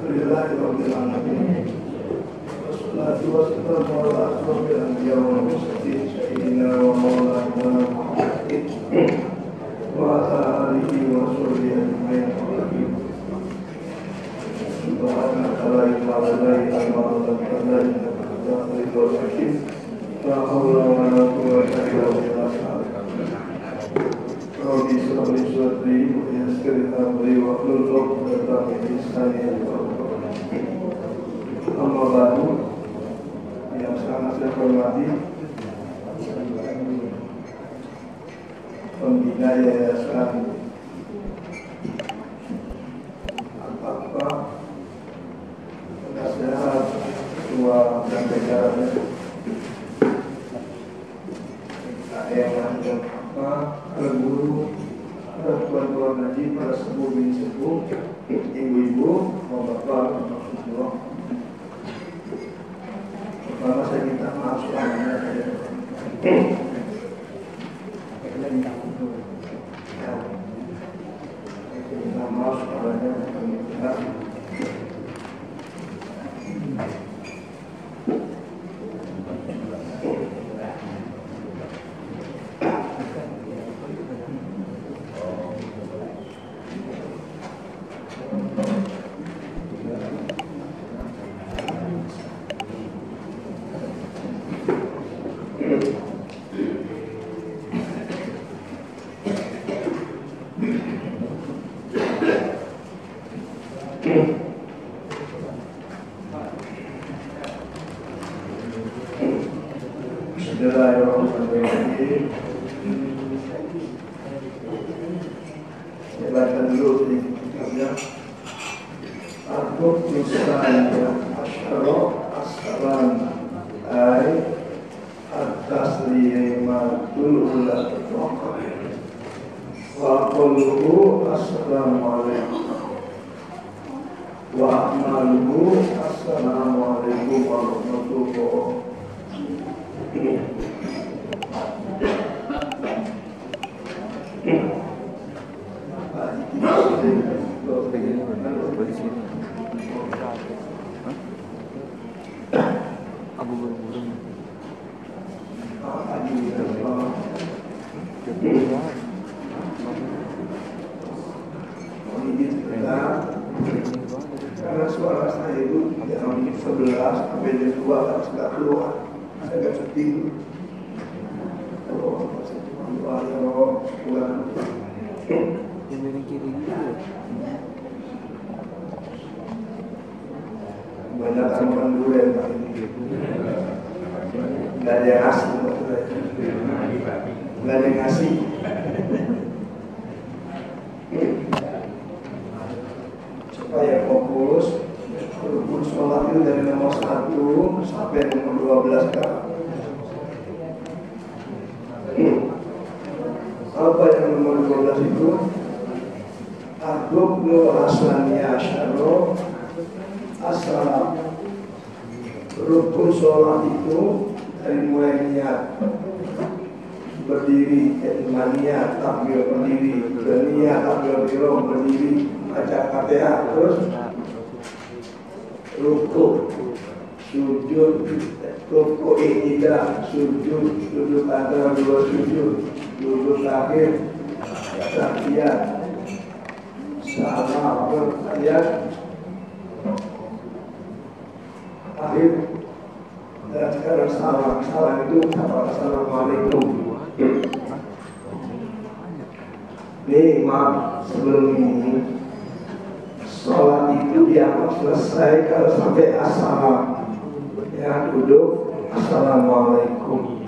Alhamdulillahirabbil alamin. Wassalatu wassalamu ala asyrofil anbiya'i wal mursalin sayyidina wa maulana Muhammadin wa ala alihi wa sahbihi ajma'in. Subhanaka la ilma lana illa ma 'allamtana innaka antal alimul hakim. La haula wa la quwwata illa billah. Rabbi shrah li sadri wa yassir li amri wahlul 'uqdatam min lisani yafqahu qawli. Amma ba'du, yang sangat saya hormati pembina Yayasan Al-Fatwa, penasehat ketua dan jajarannya, yang para guru, para tuan-tuan haji, para sepuh bin sepuh, ibu-ibu, bapak-bapak, bapak-bapak. Pertama saya minta maaf semuanya. Minta maaf semuanya. Bismillahirrahmanirrahim. Saya baca dulu di kitabnya. Al-Qur'an Asyara As-Salam ay At-Taslimatul Ulat wa qawluhu Assalamualaikum wa amaluhu Assalamualaikum warahmatullahi wabarakatuh. Karena suara saya itu jam 11 sampai jam 2 harus nggak keluar, saya nggak bisa tidur. Kalau saya cuma doa ya Allah pulang. Yang miring kiri itu banyak teman dulu yang nggak ada yang ngasih, nggak ada yang ngasih. Supaya fokus, rukun sholat itu dari nomor 1 sampai nomor 12 kan. Apa yang nomor 12 itu? Ar-Ruknu Aslaniyah Asyara As-Salam. Rukun sholat itu dari mulai niat berdiri, niat takbir berdiri, niat takbir berdiri, baca Fatihah, terus rukuk, sujud, rukuk tidak, sujud antara dua sujud, duduk akhir, tahiyat, salam bertahiyat, akhir, dan sekarang salam itu apa? Assalamualaikum. Nih maaf, sebelum ini sholat itu dianggap selesai kalau sampai assalam, ya duduk assalamualaikum.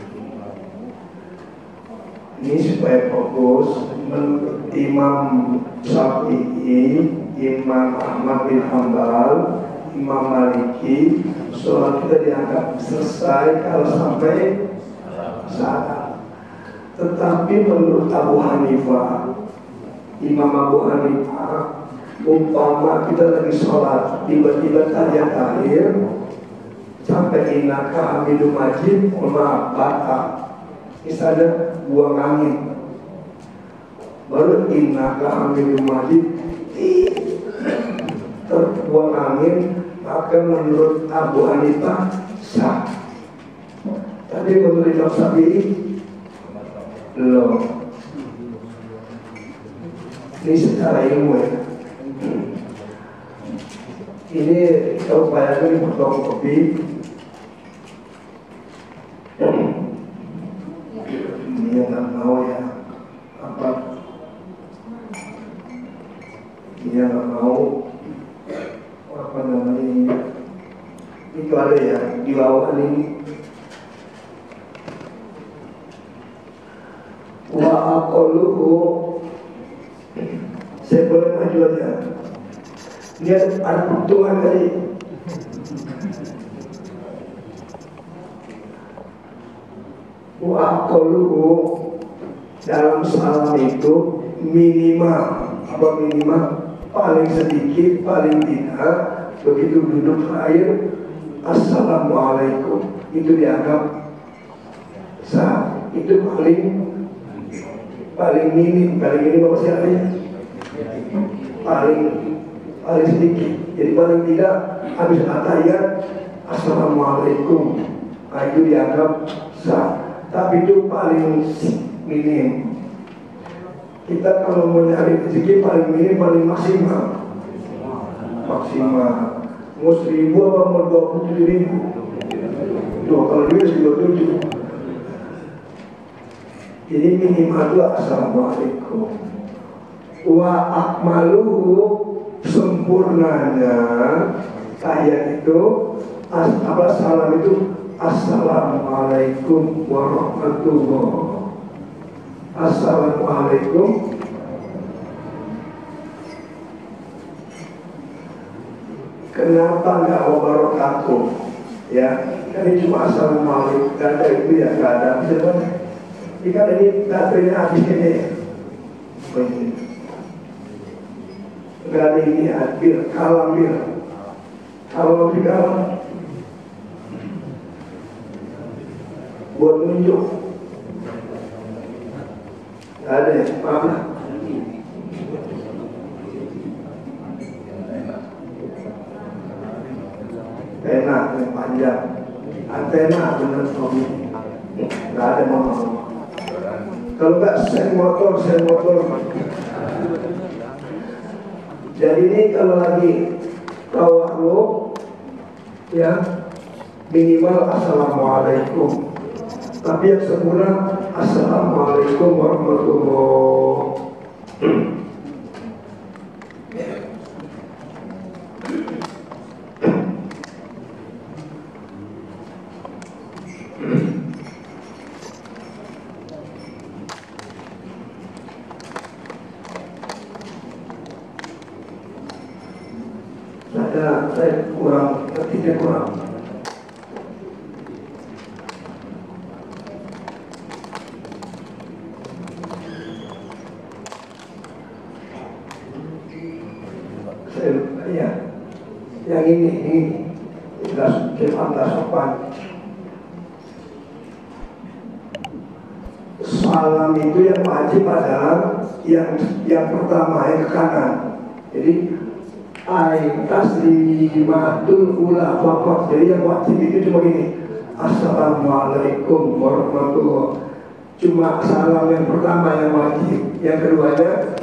Ini supaya fokus. Menurut Imam Syafi'i, Imam Ahmad bin Hanbal, Imam Maliki, sholat kita dianggap selesai kalau sampai salam. Tetapi menurut Abu Hanifah, Imam Abu Hanifah, umpama kita lagi sholat, tiba-tiba tahiyat akhir sampai innaka hamidum majid, maaf batal. Misalnya buang angin, baru innaka hamidum majid, buang angin, maka menurut Abu Hanifah sah. Tapi menurut Imam Syafi'i belum. Ini secara ilmu ya. Ini kita upayakan di potong kopi. Dia nggak mau ya apa? Dia nggak mau apa namanya ini? Itu ada ya di bawah ini. Wa aqalluhu, saya boleh maju aja. Dia ada perhitungan tadi. Wa aqalluhu, dalam salam itu minimal apa minimal paling sedikit paling tidak begitu duduk terakhir assalamualaikum itu dianggap sah. Itu paling minim apa sih artinya? Paling sedikit. Jadi paling tidak habis atahiyat assalamualaikum, nah, itu dianggap sah. Tapi itu paling minim. Kita kalau mau nyari rezeki paling minim paling maksimal. Mau 1.000 apa mau 27.000? Tuh kalau dia 27. Jadi minimal itu assalamualaikum. Wa akmaluhu, sempurnanya tahiyat itu salam itu assalamualaikum warahmatullahi. Assalamualaikum kenapa nggak wabarakatuh ya? Ini cuma assalamualaikum, gak ada itu ya, gak ada. Ikan ini baterainya habis ini. Gak ada ini adil, kalam bil. Kalau di kalam buat nunjuk. Gak ada ya, maaf lah. Pena yang panjang, antena benar Tommy. Gak ada mama. Kalau nggak sen motor. Jadi ini kalau lagi tawarruk ya minimal assalamualaikum. Tapi yang sempurna assalamualaikum warahmatullahi. Saya kurang, ketika kurang. Ya, yang ini jelas sopan. Salam itu yang wajib adalah yang pertama yang ke kanan. Jadi taslimatul ula faqat. Jadi yang wajib itu cuma gini, assalamualaikum warahmatullahi. Cuma salam yang pertama yang wajib, yang keduanya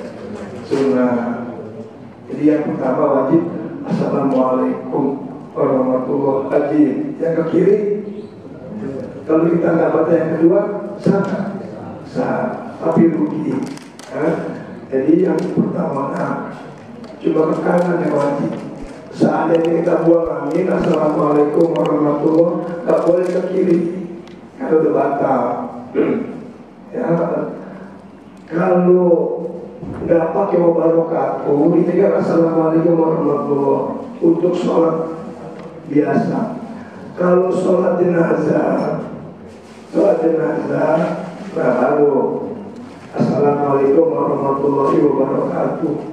sunnah. Jadi yang pertama wajib assalamualaikum warahmatullahi. Yang ke kiri, kalau kita nggak baca yang kedua sah, tapi rugi. Jadi yang pertama cuma ke kanan yang wajib. Seandainya kita buang angin assalamualaikum warahmatullahi, nggak boleh ke kiri kalau udah batal. Ya, kalau nggak pakai wabarakatuh, ini kan assalamualaikum warahmatullahi untuk sholat biasa. Kalau sholat jenazah baru assalamualaikum warahmatullahi wabarakatuh.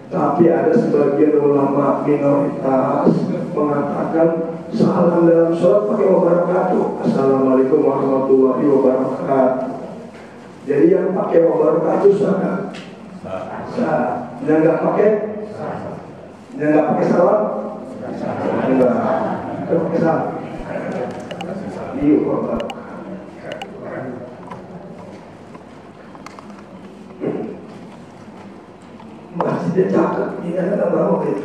Tapi ada sebagian ulama minoritas mengatakan salam dalam sholat pakai wabarakatuh, assalamualaikum warahmatullahi wabarakatuh. Jadi yang pakai wabarakatuh sah. Yang nggak pakai salam Enggak. Kesal. Yuk, Bapak. Masjidnya cakep, ini ada berapa ya?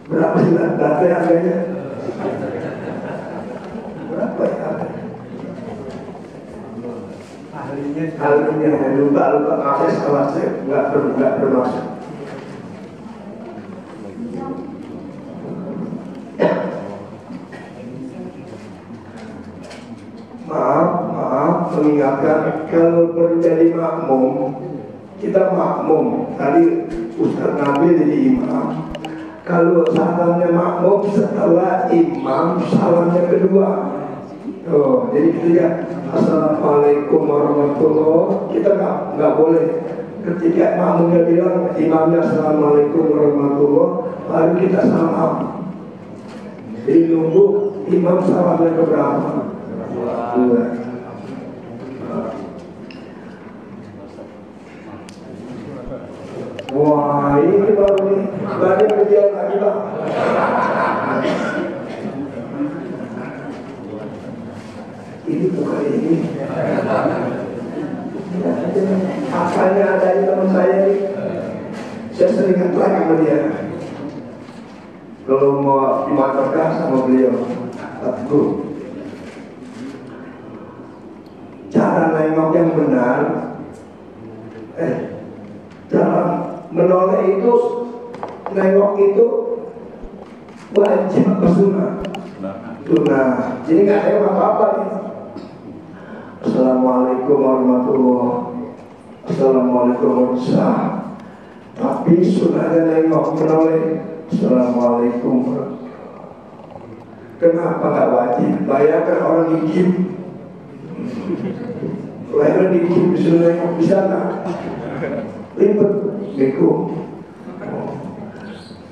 Berapa sih data harganya? Berapa ya harganya? Ahlinya lupa saya salah, saya nggak bermaksud. Maaf mengingatkan, kalau menjadi makmum, kita makmum. Tadi Ustaz Nabil jadi imam. Kalau salamnya makmum setelah imam, salamnya kedua. Oh, jadi ketika Assalamualaikum warahmatullahi, kita nggak boleh. Ketika makmumnya bilang, imamnya Assalamualaikum warahmatullahi, baru kita salam. Jadi nunggu imam salamnya keberapa? Dua. Wah, ini baru nih, baru kejadian lagi Bang. Ini bukan ini. Asalnya ada di teman saya nih. Saya sering ngetrek sama dia. Kalau mau dimaterkan sama beliau, aku. Cara nengok yang benar, cara menoleh itu, nengok itu wajib atau sunnah? Sunnah. Jadi nggak ada apa-apa nih. Assalamualaikum warahmatullahi wabarakatuh. Assalamualaikum warahmatullahi wabarakatuh. Tapi sunnahnya nengok menoleh. Assalamualaikum warahmatullahi wabarakatuh. Kenapa nggak wajib? Bayangkan orang gigit. Lahiran dikit disuruh nengok di sana, ribet, beko.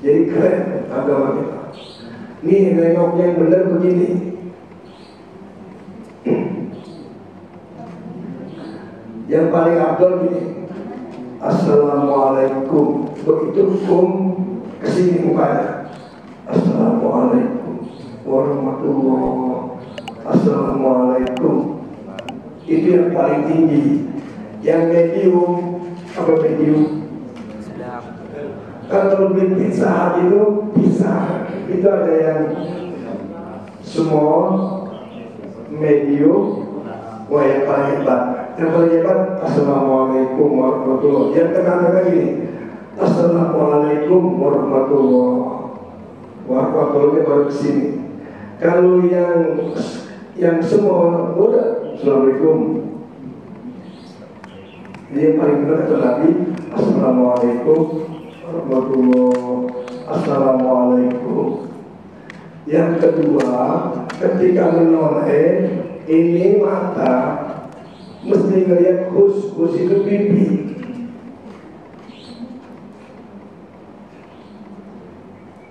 Jadi keren agama kita. Nih nengok yang benar begini. Yang paling abdul gini. Assalamualaikum. Begitu kesini mukanya. Assalamualaikum warahmatullahi wabarakatuh. Assalamualaikum. Itu yang paling tinggi. Yang medium, apa medium? Kalau lebih pizza itu bisa. Itu ada yang small, medium, wah yang paling hebat. Yang paling hebat, Assalamualaikum warahmatullahi wabarakatuh. Yang tengah-tengah gini, Assalamualaikum warahmatullahi wabarakatuh. Baru kesini. Kalau yang small, udah Assalamualaikum. Ini yang paling benar kata Nabi. Assalamualaikum warahmatullahi. Assalamualaikum. Yang kedua, ketika menoleh, ini mata mesti ngelihat hus itu pipi.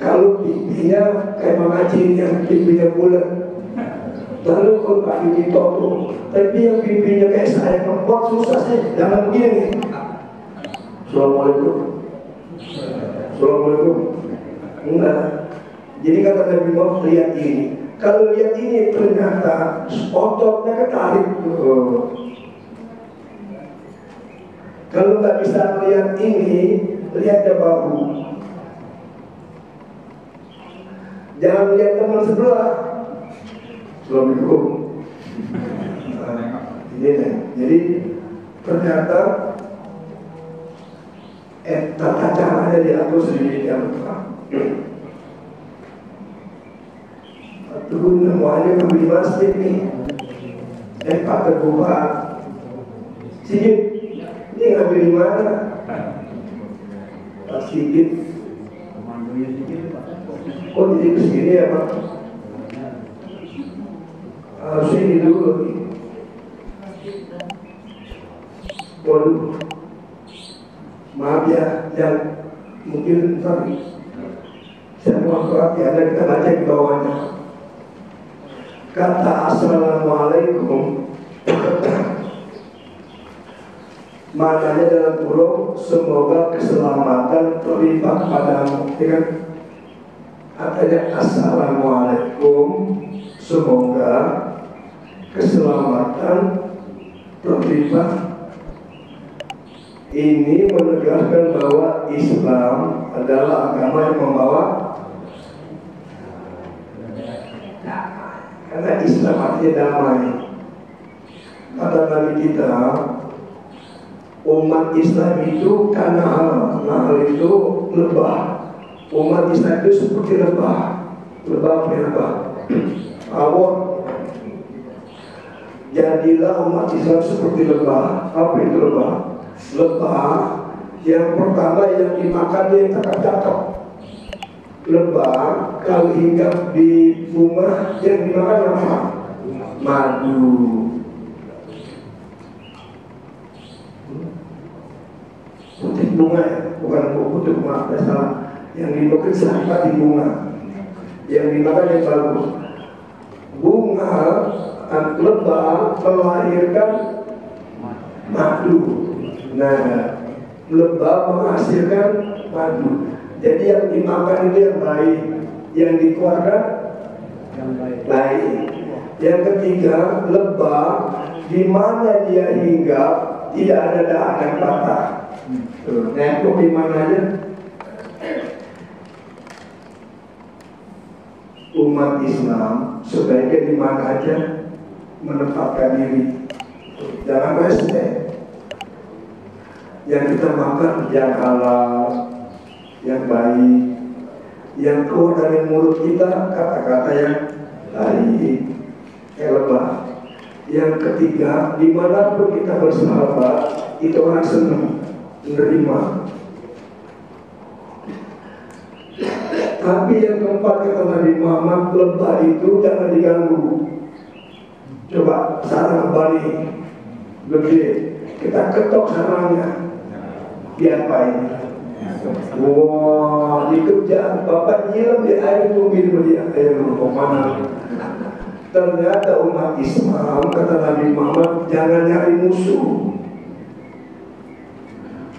Kalau pipinya kayak mengacin yang pipinya bulat. Lalu kalau Pak Yudi Toto, tapi yang pipinya kayak saya membuat susah sih, jangan begini. Assalamualaikum. Assalamualaikum. Enggak. Jadi kata Nabi Muhammad, lihat ini. Kalau lihat ini ternyata ototnya ketarik. Kalau nggak bisa melihat ini, lihatnya bahu. Jangan lihat teman sebelah. Assalamualaikum. Jadi ternyata tata caranya diatur sedemikian rupa. Turun semuanya ke masjid nih. Pak terbuka. Sigit, ini ngambil di mana? Pak Sigit. Oh jadi kesini ya Pak? Harusnya ini dulu. Waduh, maaf ya, yang mungkin sorry, saya mohon maaf ya, kita baca di bawahnya. Kata Assalamualaikum, maknanya dalam kurung semoga keselamatan terlimpah padamu, ya kan? Artinya assalamualaikum, semoga keselamatan terlibat. Ini menegaskan bahwa Islam adalah agama yang membawa damai. Karena Islam artinya damai. Kata Nabi kita, umat Islam itu karena hal itu lebah. Umat Islam itu seperti lebah. Lebah. Awon. Jadilah umat Islam seperti lebah. Apa itu lebah? Lebah yang pertama yang dimakan dia cakap-cakap. Lebah kalau hinggap di bunga yang dimakan apa? Madu. Putih bunga ya, bukan putih bunga, salah. Yang dimakan saripat di bunga, yang dimakan yang bagus. Bunga lebah melahirkan madu. Nah, lebah menghasilkan madu. Jadi yang dimakan itu yang baik, yang dikeluarkan yang baik. Yang ketiga, lebah di mana dia hinggap tidak ada dahan yang patah. Nempel di mana aja. Umat Islam sebaiknya di mana aja menempatkan diri. Jangan rese. Yang kita makan yang halal, yang baik, yang keluar dari mulut kita kata-kata yang baik, lebah. Yang ketiga, dimanapun kita bersahabat, itu orang senang menerima. Tapi yang keempat kata Nabi Muhammad, lebah itu jangan diganggu. Coba sarang balik gede, kita ketok sarangnya. Diapain? Wah, dikejar. Bapak nyiram di air mobil dia. Kemana? Ternyata umat Islam kata Nabi Muhammad jangan nyari musuh.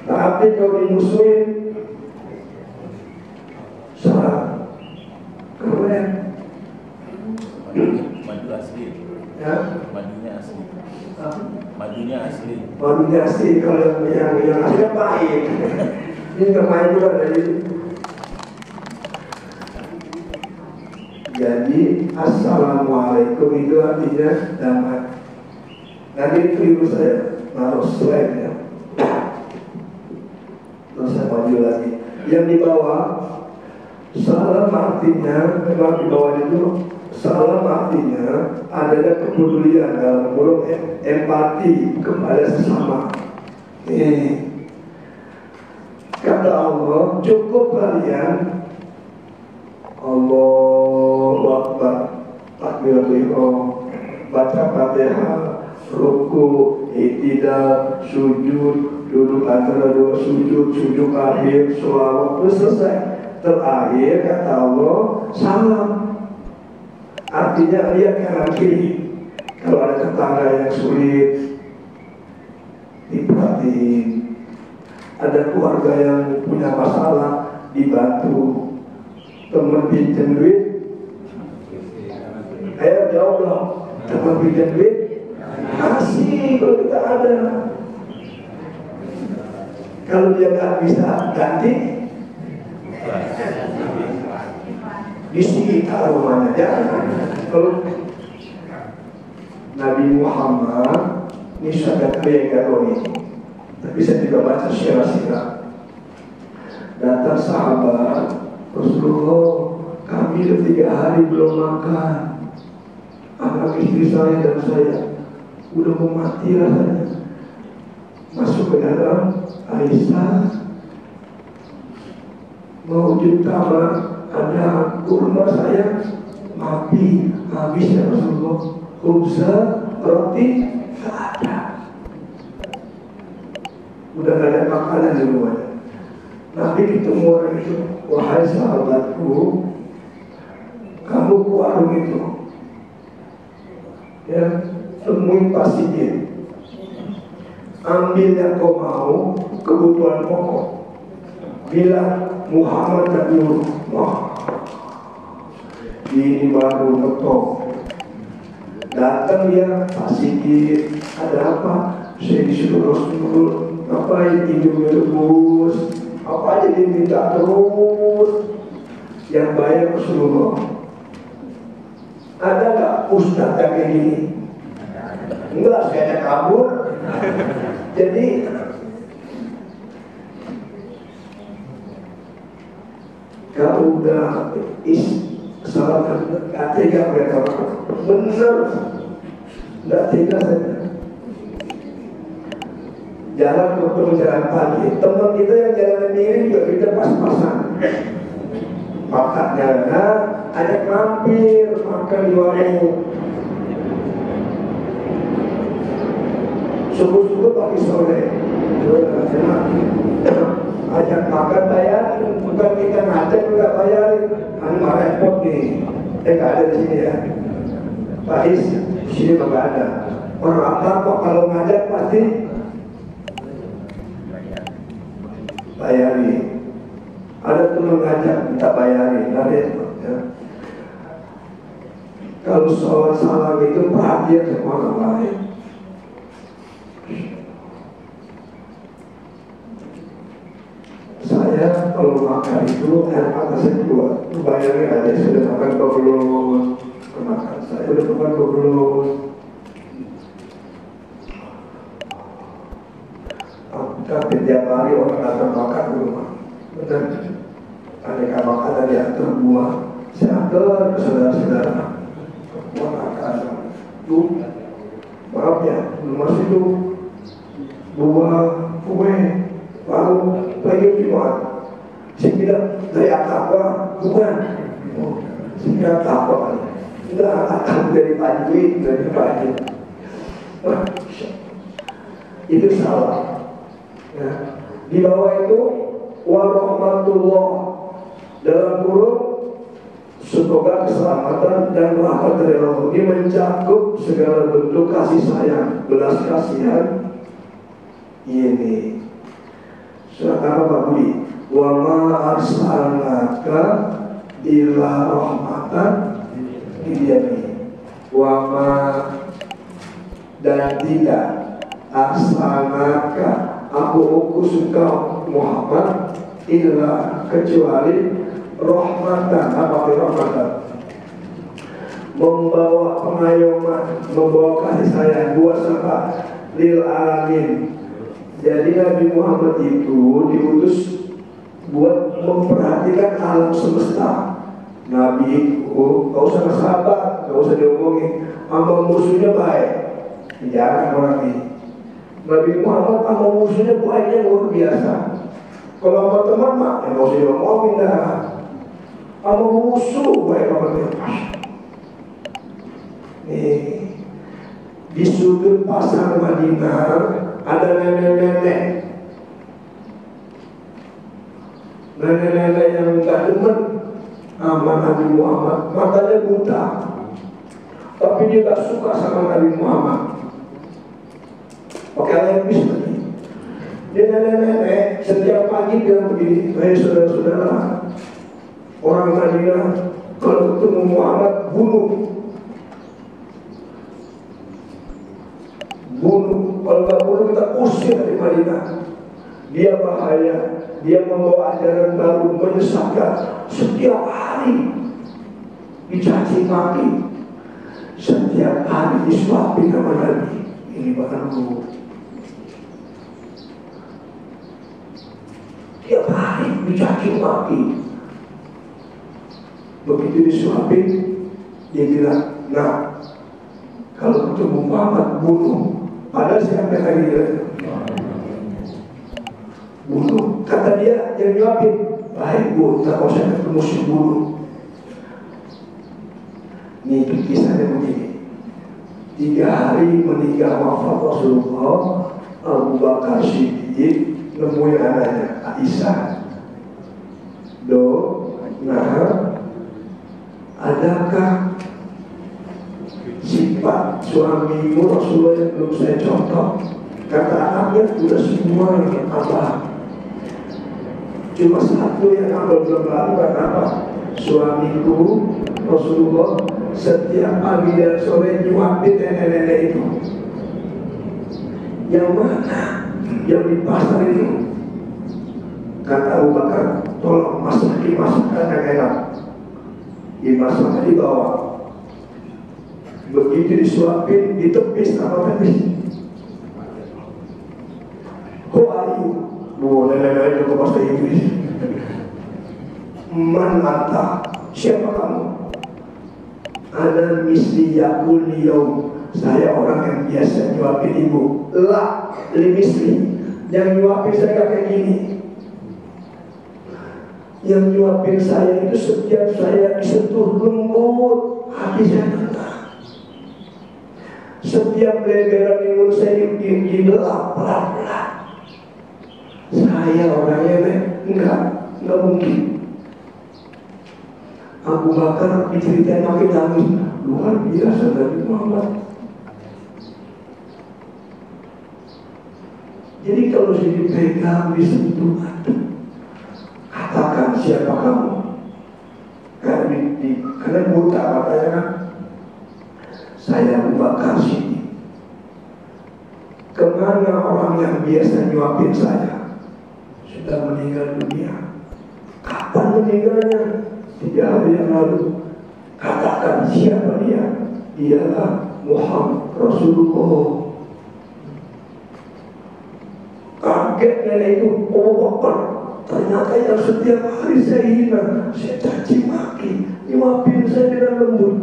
Tapi kalau dimusuhin, salah. Keren. Madu asli. Ya? Madunya asli. Madunya asli. Madunya asli. Kalau yang asli pahit. Ini termain juga dari. Jadi assalamualaikum itu artinya damai. Nanti keliru saya naruh slide ya. Terus saya maju lagi. Yang di bawah salam artinya memang di bawah itu salam artinya adanya kepedulian dalam kurung empati kepada sesama. Kata Allah, cukup kalian Allahu Akbar, takbiratul ihram, baca Fatihah, ruku, i'tidal, sujud, duduk antara dua sujud, sujud akhir, sholawat, terus selesai. Terakhir kata Allah, salam. Artinya lihat kanan kiri. Kalau ada tetangga yang sulit, diperhatiin. Ada keluarga yang punya masalah, dibantu. Teman pinjam duit, ayo jawab loh. Teman pinjam duit, kasih kalau kita ada. Kalau dia nggak bisa ganti, disita rumahnya. Jangan. Kalau Nabi Muhammad ini sangat kaya ini. Tapi saya juga baca sirah-sirah. Datang sahabat Rasulullah, kami sudah 3 hari belum makan. Anak istri saya dan saya udah mau mati rasanya. Masuk ke dalam, Aisyah mau ditambah, ada kurma saya mati, habis ya Rasulullah. Khubza, roti, tak ada. Udah gak ada makanan di rumahnya. Nabi ketemu orang itu, wahai sahabatku, kamu ke warung itu, ya, temui pasien, ambil yang kau mau, kebutuhan pokok. Bila Muhammad dan Nur, wah, ini baru ngetok. Datang dia, Pak Sigit, ada apa? Saya disuruh Rasul, ngapain hidupnya terus? Apa aja diminta terus? Yang bayar Rasulullah. Ada nggak ustadz yang kayak gini? Enggak, saya kabur. Jadi kalau udah salah nggak tega mereka, bener nggak tega saja. Jalan ketemu jalan pagi, teman kita yang jalan miring juga kita pas-pasan. Pakatnya, ajak mampir makan di warung. Subuh-subuh pagi sore, ajak makan bayarin, bukan kita ngajak juga bayarin. Ini mah repot nih, nggak ada di sini ya. Pak Is, di sini nggak ada. Orang apa kalau ngajak pasti bayarin. Ada teman ngajak minta bayarin, ada ya. Kalau soal salam itu perhatian sama orang lain. Saya kalau makan itu air mata saya keluar. Bayangin aja sudah makan belum? Makan saya udah makan belum? Tapi tiap hari orang datang makan di rumah. Benar. Aneka makanan diantar buah. Saya antar ke saudara-saudara. Buah makan. Maaf ya, belum masih itu buah kue. Lalu lagi Jumat, saya bilang dari apa? Bukan. Saya bilang apa? Enggak, akan dari Pak Dwi, dari Pak Dwi. Itu salah. Ya. Di bawah itu warahmatullah, dalam kurung semoga keselamatan dan rahmat dari Allah. Ini mencakup segala bentuk kasih sayang, belas kasihan. Ini surat apa Pak Budi? Wa ma arsalnaka illa rahmatan lil alamin. Wa ma dan tidak arsalnaka aku utus engkau Muhammad illa kecuali rahmatan. Apa itu rahmatan? Membawa pengayoman, membawa kasih sayang buat siapa? Lil alamin. Jadi Nabi Muhammad itu diutus buat memperhatikan alam semesta. Nabi itu gak usah bersahabat, gak usah diomongin. Sama musuhnya baik, jangan orang ini. Nabi Muhammad sama musuhnya baiknya luar biasa. Kalau sama teman mah, ya gak usah diomongin dah. Sama musuh baik banget. Nih, di sudut pasar Madinah ada nenek-nenek yang gak demen sama Nabi Muhammad, matanya buta, tapi dia gak suka sama Nabi Muhammad. Pakai air bis lagi. Dia nenek-nenek setiap pagi dia begini, hai saudara-saudara, orang Madinah kalau ketemu Muhammad bunuh. Kalau nggak bunuh kita usir dari Madinah. Dia bahaya, dia membawa ajaran baru, menyesatkan. Setiap hari dicaci maki, setiap hari disuapin sama Nabi. Ini bahkan dulu. Tiap hari dicaci maki. Begitu disuapin, dia bilang, nah, kalau ketemu Muhammad bunuh. Padahal siapa lagi dia bunuh. Kata dia yang nyuapin, baik bu, tak usah ketemu si bunuh. Ini kisahnya begini. 3 hari meninggal wafat Rasulullah, Abu Bakar Siddiq nemuin anaknya Aisyah. Nah, adakah sifat suamimu Rasulullah yang belum saya contoh? Kata anaknya sudah semua apa? Cuma satu yang abang belum lakukan apa? Suamiku Rasulullah setiap pagi dan sore nyuapin nenek-nenek itu. Yang mana? Yang di pasar itu. Kata Abu Bakar, tolong masakan yang enak. Dimasak di bawah. Begitu disuapin, ditepis sama tepis. Who are you? Nenek-nenek itu bahasa Inggris. Man anta? Siapa kamu? Ana misli yakul yaum. Saya orang yang biasa nyuapin ibu. La limisli. Yang nyuapin saya kayak gini. Yang nyuapin saya itu setiap saya disentuh lembut, hati saya tenang. Setiap leberan di mulut saya dibelah pelan-pelan. Saya orangnya enggak mungkin. Abu Bakar diceritain makin nangis. Luar biasa Nabi Muhammad. Jadi kalau sudah dipegang, disentuh, katakan siapa kamu? Karena buta katanya kan. Saya Abu Bakar sini. Kemana orang yang biasa nyuapin saya? Sudah meninggal dunia. Kapan meninggalnya? 3 hari yang lalu. Katakan siapa dia? Dialah Muhammad Rasulullah. Kaget nenek itu, Bakar. Ternyata yang setiap hari saya hina, saya caci maki, nyuapin saya dengan lembut.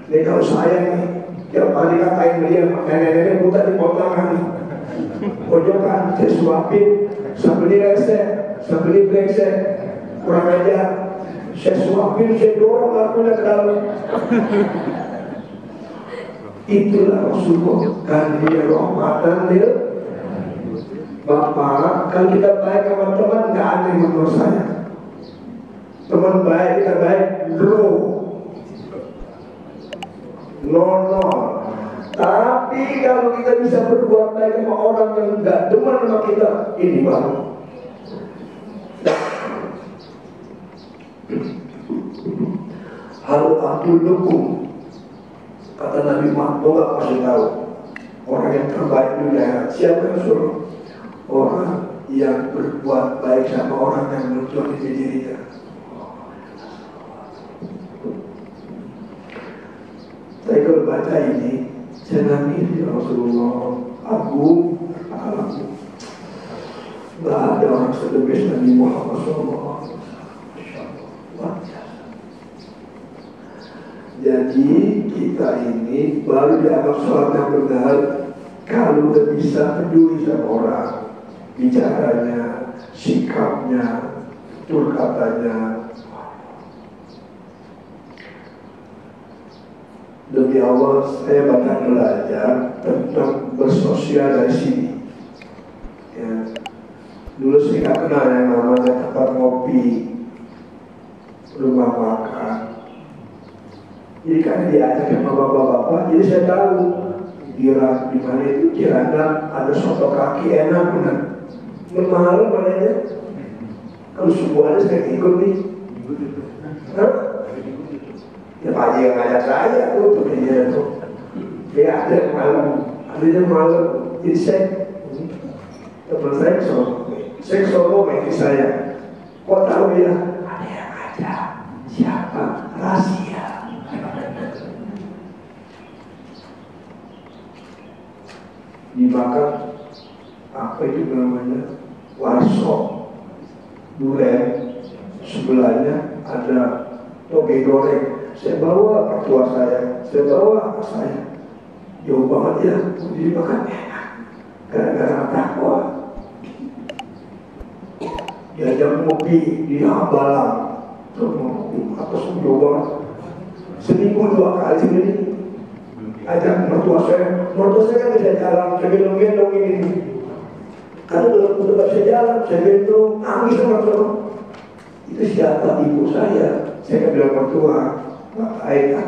Ini kalau saya nih, tiap kali katain dia, nenek-nenek buta di potongan, pojokan, saya suapin, sambil diresek, sambil dibrengsek, kurang aja, saya suapin, saya dorong lakunya ke dalam. Itulah Rasulullah, kan dia rahmatan dia. Bapak, kalau kita baik sama teman, nggak aneh menurut saya. Teman baik, kita baik, bro. No. Tapi kalau kita bisa berbuat baik sama orang yang nggak demen sama kita, ini baru. Hal aku lukum, kata Nabi Muhammad, nggak kasih tahu orang yang terbaik dunia. Siapa yang suruh? Orang yang berbuat baik sama orang yang menuntut dirinya. Saya kalau baca ini, saya nangis ya Rasulullah, agung, alam. Tidak ada orang sedebes Nabi Muhammad SAW. Jadi kita ini baru dianggap sholat yang benar kalau udah bisa peduli sama orang. Bicaranya, sikapnya, tutur katanya. Demi Allah, saya banyak belajar tentang bersosial dari sini. Ya. Dulu saya nggak kenal yang namanya tempat ngopi, rumah makan. Jadi karena diajak sama bapak-bapak, jadi saya tahu di mana itu Kirana ada soto kaki enak benar. Mahal mananya? Kalau sebuahnya saya ikut nih. Hah? Ya Pak Haji yang ngajak saya tuh dia tuh. Dia ada malam, adanya malam. Jadi saya, teman saya Solo main saya. Kok tahu ya? Ada yang ngajak. Siapa? Rahasia. Dimakan apa itu namanya? Warso duren, sebelahnya ada toge goreng. Saya bawa mertua saya bawa saya. Jauh banget ya, jadi makan enak. Gara-gara takwa. Diajak ngopi di Hambalang, atas jauh banget. Seminggu 2 kali ini. Ajak mertua saya kan bisa jalan, saya gendong-gendong ini. Karena udah gak bisa jalan, saya gendong, nangis sama mertua. Itu siapa? Ibu saya. Saya kan bilang mertua, Bapak Aika,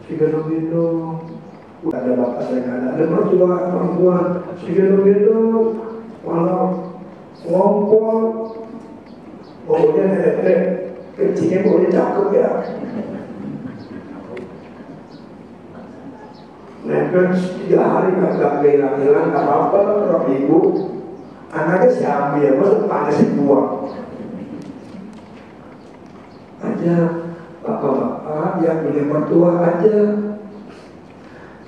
saya gendong-gendong. Ada bapak saya nggak ada mertua, saya gendong-gendong. Walau ngompol, baunya nenek-nenek, kencingnya baunya cakep ya. Nempel 3 hari kagak hilang-hilang, gak apa-apa, berapa minggu. Anaknya saya ambil, masa tanya saya buang. Aja, bapak-bapak yang punya mertua aja.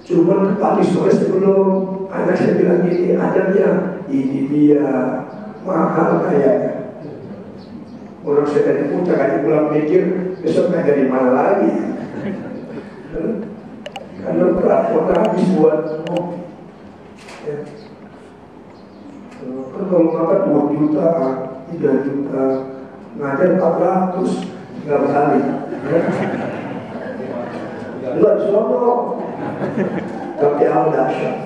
Cuman pagi sore sebelum anak saya bilang gini, ada dia, ini dia, mahal kayaknya. Orang saya tadi putar aja pulang mikir, besok nggak jadi mana lagi. Karena berapa habis buat ya. Kan kalau ngangkat 2 juta, 3 juta, ngajar 400, nggak berani. Enggak disono. Tapi Allah dahsyat.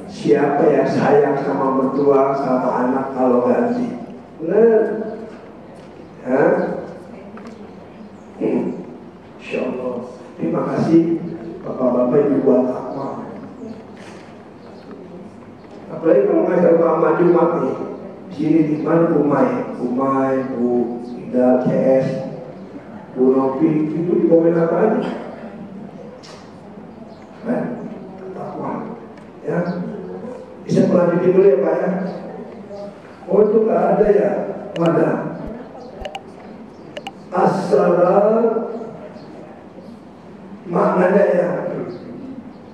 Siapa yang sayang sama mertua, sama anak kalau ganti? Benar. Ya. Insya Allah. Terima kasih bapak-bapak ibu takwa. Apalagi kalau ngajar Mama Jumat nih, di sini di mana Umay, Bu Ida, CS, Bu Nopi, itu dibawain apa aja? Takwa. Ya, bisa melanjutin dulu ya Pak ya. Oh itu nggak ada ya, mana? Assalam. Maknanya ya,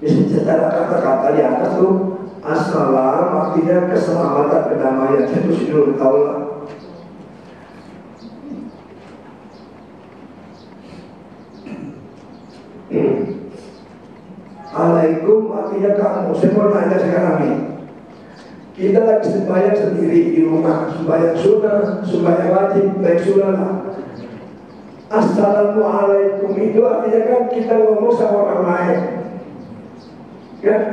secara kata-kata di atas tuh assalam artinya keselamatan, kedamaian. Saya tuh sudah tahu lah. Alaikum artinya kamu. Saya mau tanya sekarang nih. Kita lagi sembahyang sendiri di rumah, sembahyang sunnah, sembahyang wajib, baik sunnah lah. Assalamualaikum itu artinya kan kita ngomong sama orang lain, kan?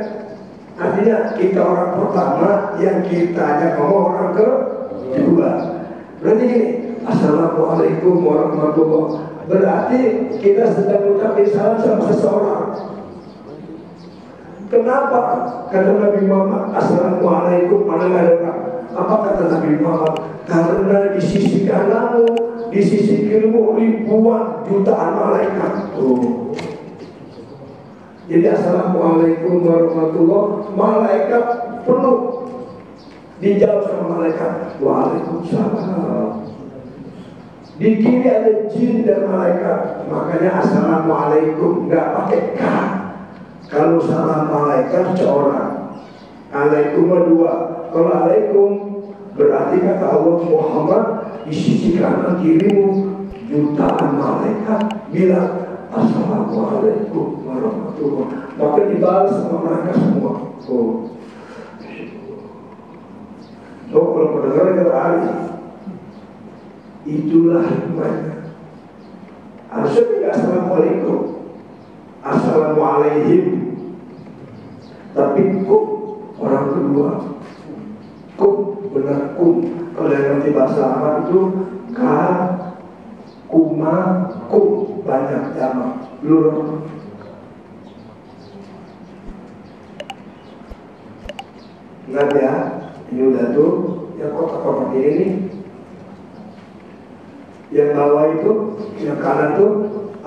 Artinya kita orang pertama yang kita ngomong orang kedua. Berarti gini, Assalamualaikum warahmatullahi wabarakatuh. Berarti kita sedang mengucapkan salam sama seseorang. Kenapa? Kata Nabi Muhammad, Assalamualaikum pada orang. Apa kata Nabi Muhammad? Karena di sisi kananmu, di sisi kirimu ribuan jutaan malaikat. Oh. Jadi Assalamualaikum warahmatullahi wabarakatuh. Malaikat penuh. Dijawab sama malaikat. Waalaikumsalam. Di kiri ada jin dan malaikat. Makanya Assalamualaikum nggak pakai K. Kalau salam malaikat seorang, alaikum dua. Kalau alaikum berarti kata Allah Muhammad di sisi kanan kirimu jutaan malaikat bilang Assalamualaikum warahmatullahi wabarakatuh. Maka dibalas sama mereka semua. Oh, kalau mendengar kata Ali, itulah hikmahnya. Harusnya tidak Assalamualaikum, Assalamualaikum. Tapi kum orang kedua, kum benar kum. Kalau yang ngerti bahasa Arab itu ka, kuma, kum banyak jamak plural. Ingat ya, ini udah tuh yang kotak-kotak ini nih. Yang bawah itu, yang kanan tuh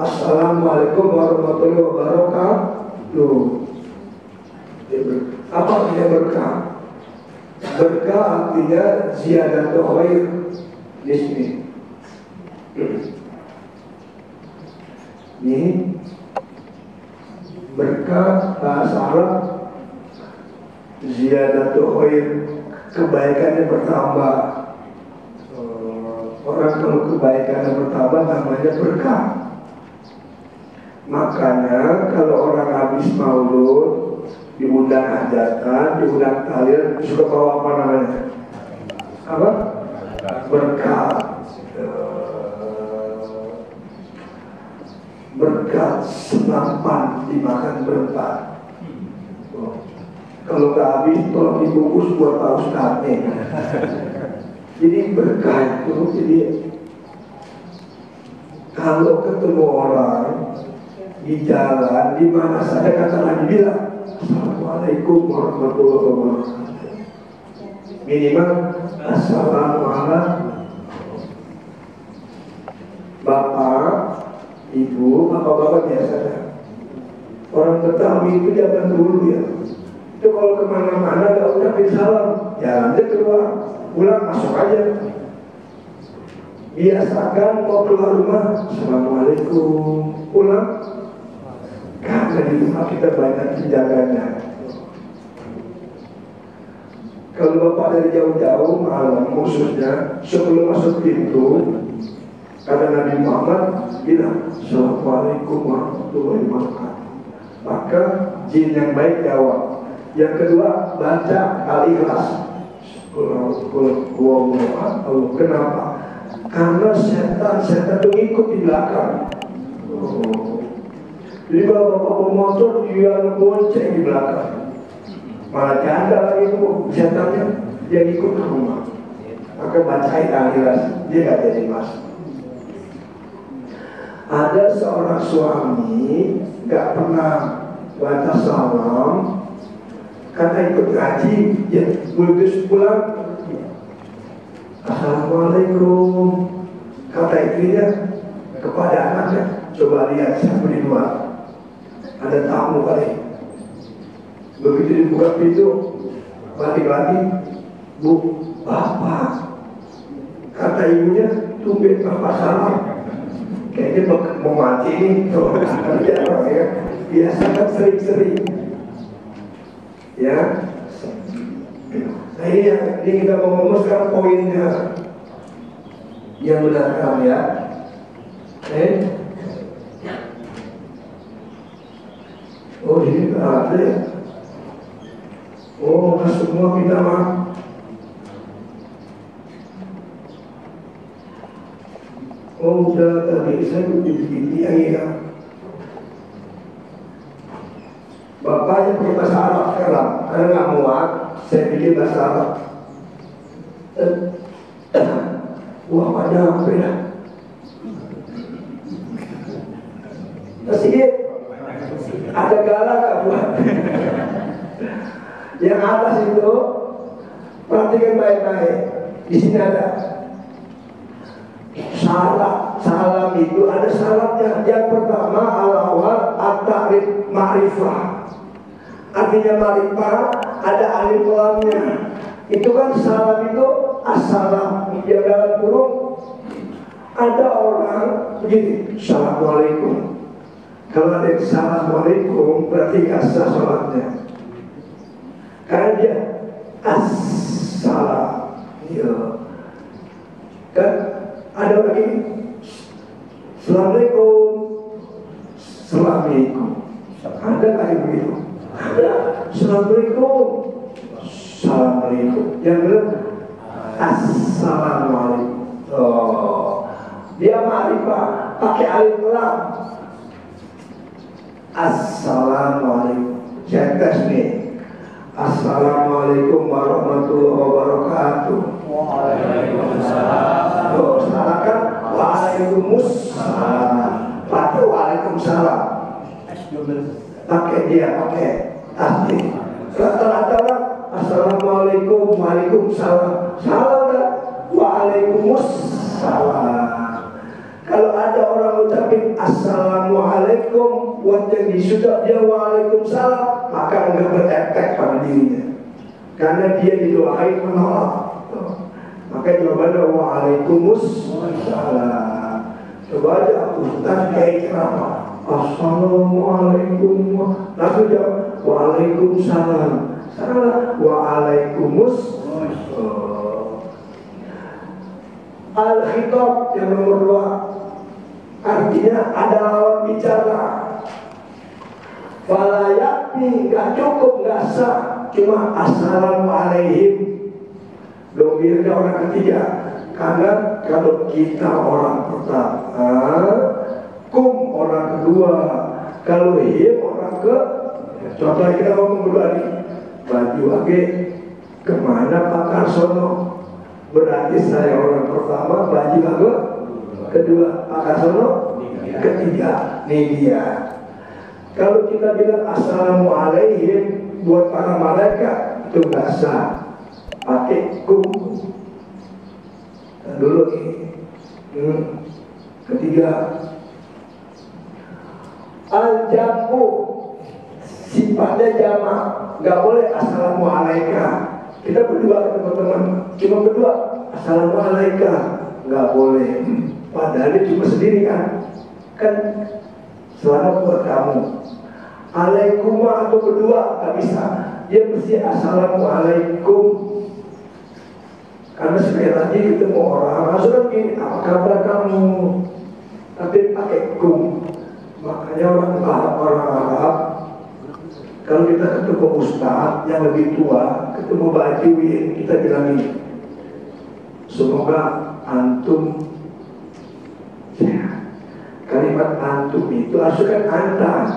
Assalamualaikum warahmatullahi wabarakatuh. Apa artinya berkah? Berkah artinya ziyadatul khair di sini. Ini berkah bahasa Arab ziyadatul khair, kebaikannya bertambah. Orang kalau kebaikannya bertambah namanya berkah. Makanya kalau orang habis maulud, diundang hajatan, diundang tahlilan, suka bawa apa namanya? Apa? Berkat. Berkat senapan dimakan berkat. Kalau nggak habis, tolong dibungkus buat Pak Ustadznya. Jadi berkah itu, jadi kalau ketemu orang di jalan, di mana saja kata Nabi bilang Assalamualaikum warahmatullahi wabarakatuh. minimal assalamualaikum. Bapak, ibu, bapak-bapak biasanya orang Betawi itu zaman dulu ya, itu kalau kemana-mana gak ucapin salam, jalan aja keluar, pulang masuk aja. Biasakan mau keluar rumah, assalamualaikum, pulang. Karena di rumah kita banyak penjaganya. Kalau bapak dari jauh-jauh malam khususnya sebelum masuk pintu, karena Nabi Muhammad bilang assalamualaikum warahmatullahi wabarakatuh, maka jin yang baik jawab. Yang kedua baca Al-Ikhlas. Kenapa? Karena setan itu ikut di belakang. Jadi kalau bapak mau motor dia bonceng di belakang, malah janda lagi itu setannya dia ikut ke rumah. Maka bacain Al-Ikhlas, dia gak jadi masuk. Ada seorang suami gak pernah baca salam, karena ikut ngaji, ya begitu pulang assalamualaikum, kata istrinya kepada anaknya, coba lihat siapa di luar, ada tamu kali. Begitu dibuka pintu, balik lagi, bu, bapak, kata ibunya, tumben bapak salam. Kayaknya mau mati nih, tuh kerja orang ya. Biasa kan sering-sering, ya. Nah ini kita mau ngomong sekarang poinnya yang benar ya. Oh ini nggak ada ya. Oh semua kita mah. Oh udah tadi saya begini ya. Bapaknya pakai bahasa Arab sekarang, karena nggak muat, saya bikin bahasa Arab. Wah pada apa ya? Sedikit, ada galak nggak buat? Yang atas itu, perhatikan baik-baik. Di sini ada salam itu ada syaratnya. Yang pertama al-awal at-ta'rif ma'rifah. Artinya ma'rifah ada alif lamnya. Itu kan salam itu assalam, dia dalam kurung. Ada orang begini, assalamualaikum. Kalau ada assalamualaikum berarti asal sholatnya. Karena dia assalam, ya. Kan ada orang ini assalamualaikum, assalamualaikum. Ada kayak begitu? Ada. Assalamualaikum, assalamualaikum. Yang benar assalamualaikum. Oh, dia ma'rifah pakai alif lam. Assalamualaikum. Saya tes nih. Assalamualaikum warahmatullahi wabarakatuh. Waalaikumsalam. Oh, salah kan? Waalaikumsalam. Pakai waalaikumsalam. Pakai dia pakai tasbih. Rata-rata assalamualaikum, waalaikumsalam. Salah kan? Waalaikumsalam. Kalau ada orang ucapin assalamualaikum, buat yang disudah dia waalaikumsalam, maka enggak berefek pada dirinya, karena dia didoain menolak. Maka jawabannya waalaikumsalam. Coba aja Ustaz kayak kenapa? Assalamualaikum. Langsung jawab waalaikumsalam. Salah, waalaikumsalam. Al-khitab yang nomor 2, artinya ada lawan bicara. Falayakni, gak cukup, gak sah cuma assalamualaikum, domirnya orang ketiga. Karena kalau kita orang pertama, kum orang kedua, kalau him orang ke. Contoh kita ngomong berdua nih, baju age kemana Pak Karsono? Berarti saya orang pertama, baju aku kedua, Pak Karsono ketiga. Nih dia. Kalau kita bilang assalamualaikum buat para malaikat, itu nggak sah. pakai kum. Nah, dulu nih. Ketiga, al-jamu sifatnya jamak, nggak boleh assalamualaikum. Kita berdua teman-teman, cuma berdua assalamualaikum, nggak boleh. Padahal dia cuma sendiri kan selamat buat kamu. Alaikumah atau berdua nggak bisa, dia mesti assalamualaikum. Karena sekali lagi ketemu orang, langsung begini, apa kabar kamu? Tapi pakai kum. Makanya orang Arab, kalau kita ketemu ustaz yang lebih tua, ketemu bajuin, kita bilang ini, semoga antum sehat. Kalimat antum itu aslinya anta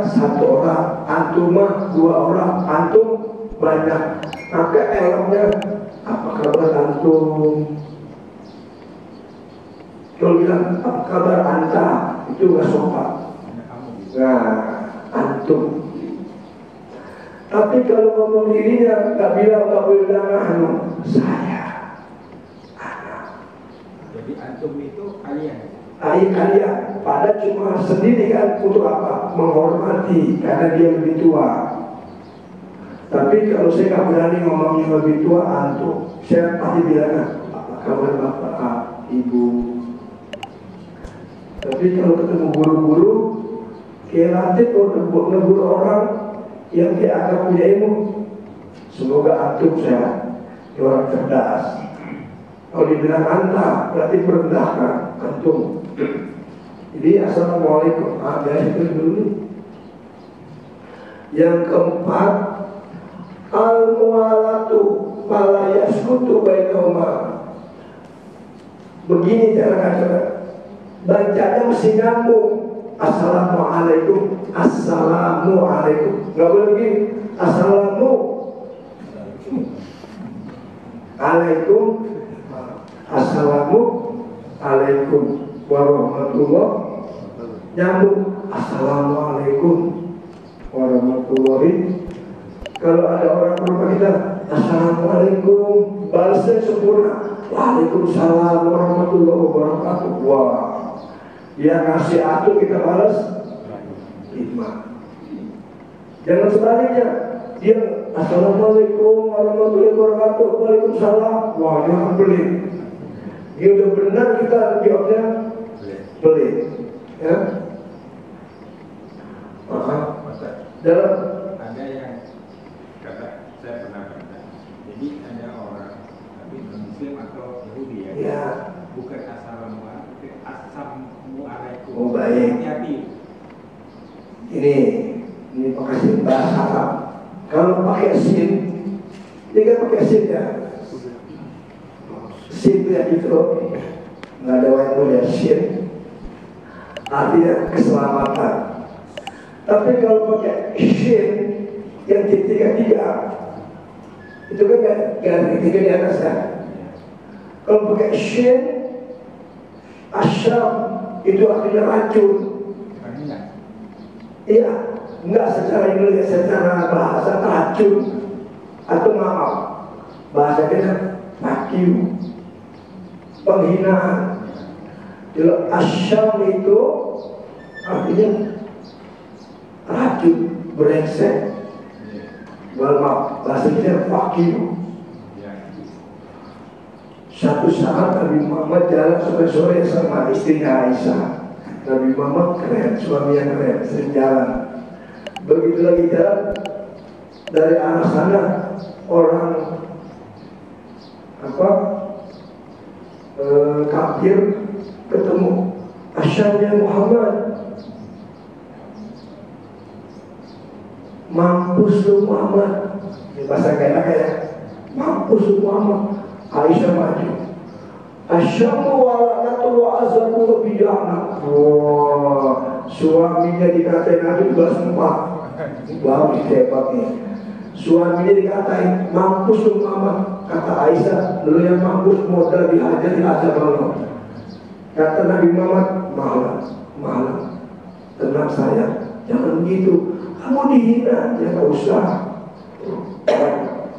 satu orang, antumah dua orang, antum banyak. Maka elemnya apa kabar antum? Kalau bilang apa kabar anta, itu nggak sopan. Nah, antum. Tapi kalau ngomong dirinya nggak bilang saya, anak. Jadi antum itu kalian. Kalian, pada cuma sendiri kan untuk apa? Menghormati karena dia lebih tua. Tapi kalau saya nggak berani ngomong yang lebih tua antum, saya pasti bilang apa kabar bapak, ibu. Tapi kalau ketemu guru-guru, kreatif kalau negur orang yang dia agak punya ilmu, semoga antum sehat, orang cerdas. Kalau dibilang anta, berarti merendahkan antum. Jadi assalamualaikum, ada itu dulu. Yang keempat, al-mu'alatu fala yaskutu bainahuma. Begini cara bacanya mesti nyambung. Assalamualaikum, assalamualaikum. Nggak boleh begini. Assalamualaikum, assalamualaikum warahmatullahi. Nyambung. Assalamualaikum warahmatullahi. Kalau ada orang ke rumah kita, assalamualaikum, balasnya sempurna. Waalaikumsalam warahmatullahi wabarakatuh. Wah, dia ngasih atu, kita balas 5. Jangan sebaliknya, dia assalamualaikum warahmatullahi wabarakatuh, waalaikumsalam. Wah, jangan pelit. Dia udah benar, kita jawabnya pelit. Ya. Dalam ada yang kata, saya pernah baca. Jadi ada orang tapi Muslim atau Yahudi ya. Bukan assalamualaikum. Oh, baik. Hati-hati. Ini pakai bahasa Arab. Kalau pakai sin, dia kan pakai sin ya. Sin ya itu nggak ada yang punya sin. Artinya keselamatan. Tapi kalau pakai shin yang tiga itu kan gak tiga di atas ya. Kalau pakai shin asyam itu artinya racun. Iya, enggak secara Indonesia, secara bahasa racun atau maaf bahasa kita makiu, penghinaan. Kalau asyam itu artinya racun, brengsek. Maaf, bahasa kita fakir. Satu saat Nabi Muhammad jalan sore-sore sama istrinya Aisyah. Nabi Muhammad keren, suami yang keren, sering jalan. Begitu lagi jalan, dari arah sana orang kafir ketemu. Asyhadu Muhammad, mampus lu Muhammad. Ini bahasa kayak mampus lu Muhammad. Aisyah maju. Asyhadu wa la'natullah azabu biyana. Wah, suaminya dikatain aduh juga sempat. Wah, hebat nih. Suaminya dikatain mampus lu Muhammad. Kata Aisyah, lu yang mampus modal dihajar Allah. Kata Nabi Muhammad, malah. Tenang saya, jangan begitu. Kamu dihina, ya nggak usah.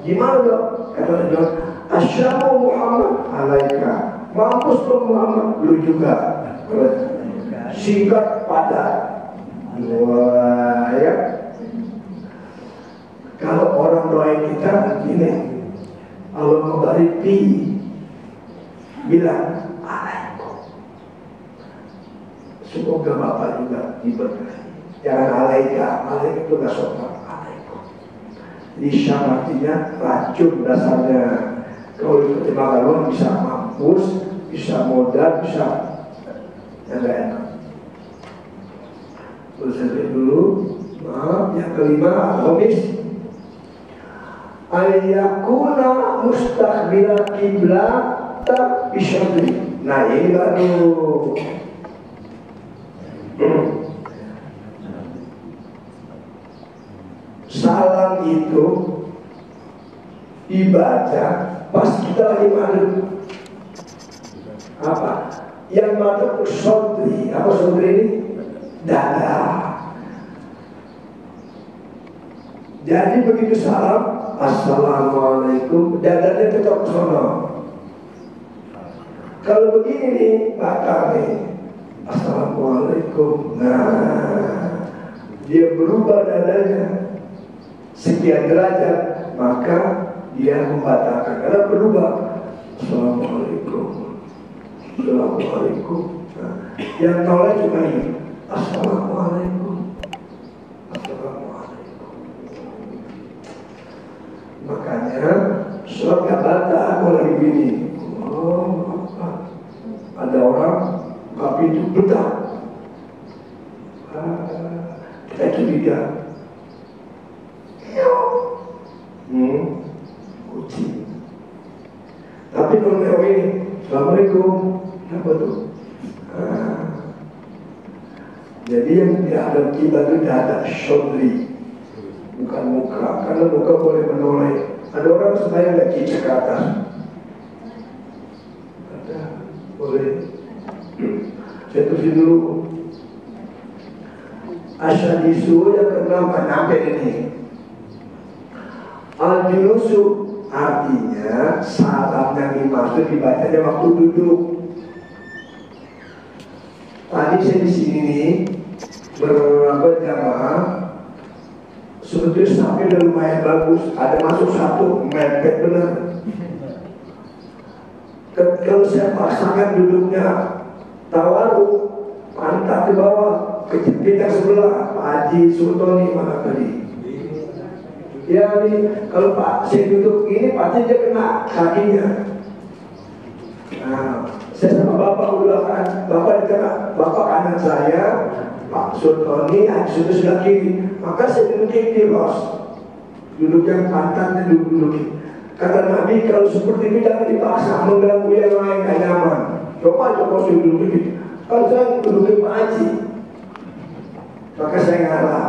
Gimana dong? kata John, Asyamu Muhammad alaika, mampus tuh Muhammad, lu juga. Singkat padat. Wah, ya. Kalau orang doain kita begini, Allah mubarik fi, bilang alaikum. Semoga Bapak juga diberkahi. Jangan alaika, alaika itu gak sopan. Alaikum. Jadi syam artinya racun dasarnya. Kalau diterima Allah bisa mampus, bisa modal, bisa yang gak enak. Terus dulu, maaf, yang kelima, Al-Khamis. Ayyakuna mustaqbila qiblat bisyadri. Nah ini baru. Salam itu dibaca pas kita lagi madhep. Apa? Yang madhep sodri. Apa sodri ini? Dada. Jadi begitu salam, assalamualaikum, dadanya tetap sono. Kalau begini, maka nih, assalamualaikum. Nah, dia berubah dadanya sekian derajat, maka dia membatalkan. Karena berubah, assalamualaikum, assalamualaikum. Nah, yang tolak cuma ini, assalamualaikum. Makanya sholat gak batal kalau lagi gini. Oh, ada orang tapi itu betul. Kita curiga. Kucing. Tapi kalau lewat ini, assalamualaikum, apa tuh? Jadi yang dihadap kita itu dada syodri, bukan muka, karena muka boleh menoleh. Ada orang sebenarnya nggak cicak ke atas, ada boleh. Saya tulis dulu. Asyadisu yang keenam sampai ini. Al-julusu artinya salam yang dimaksud dibacanya waktu duduk. Tadi saya di sini nih berjamaah. Sebetulnya sampai udah lumayan bagus, ada masuk satu, mepet benar. Kalau saya paksakan duduknya tawaru, pantat ke bawah, kejepit yang sebelah, Pak Haji Sultoni mana tadi? Ya nih, kalau Pak saya duduk ini pasti dia kena kakinya. Nah, saya sama Bapak kan, Bapak di tengah, Bapak kanan saya, Pak Sultoni, Haji sudah kiri. Maka saya duduk los, duduk yang pantatnya duduk. Kata Nabi, kalau seperti itu jangan dipaksa, mengganggu yang lain, gak nyaman. Coba saya duduk gitu. Kalau saya duduk Pak Haji, maka saya ngalah.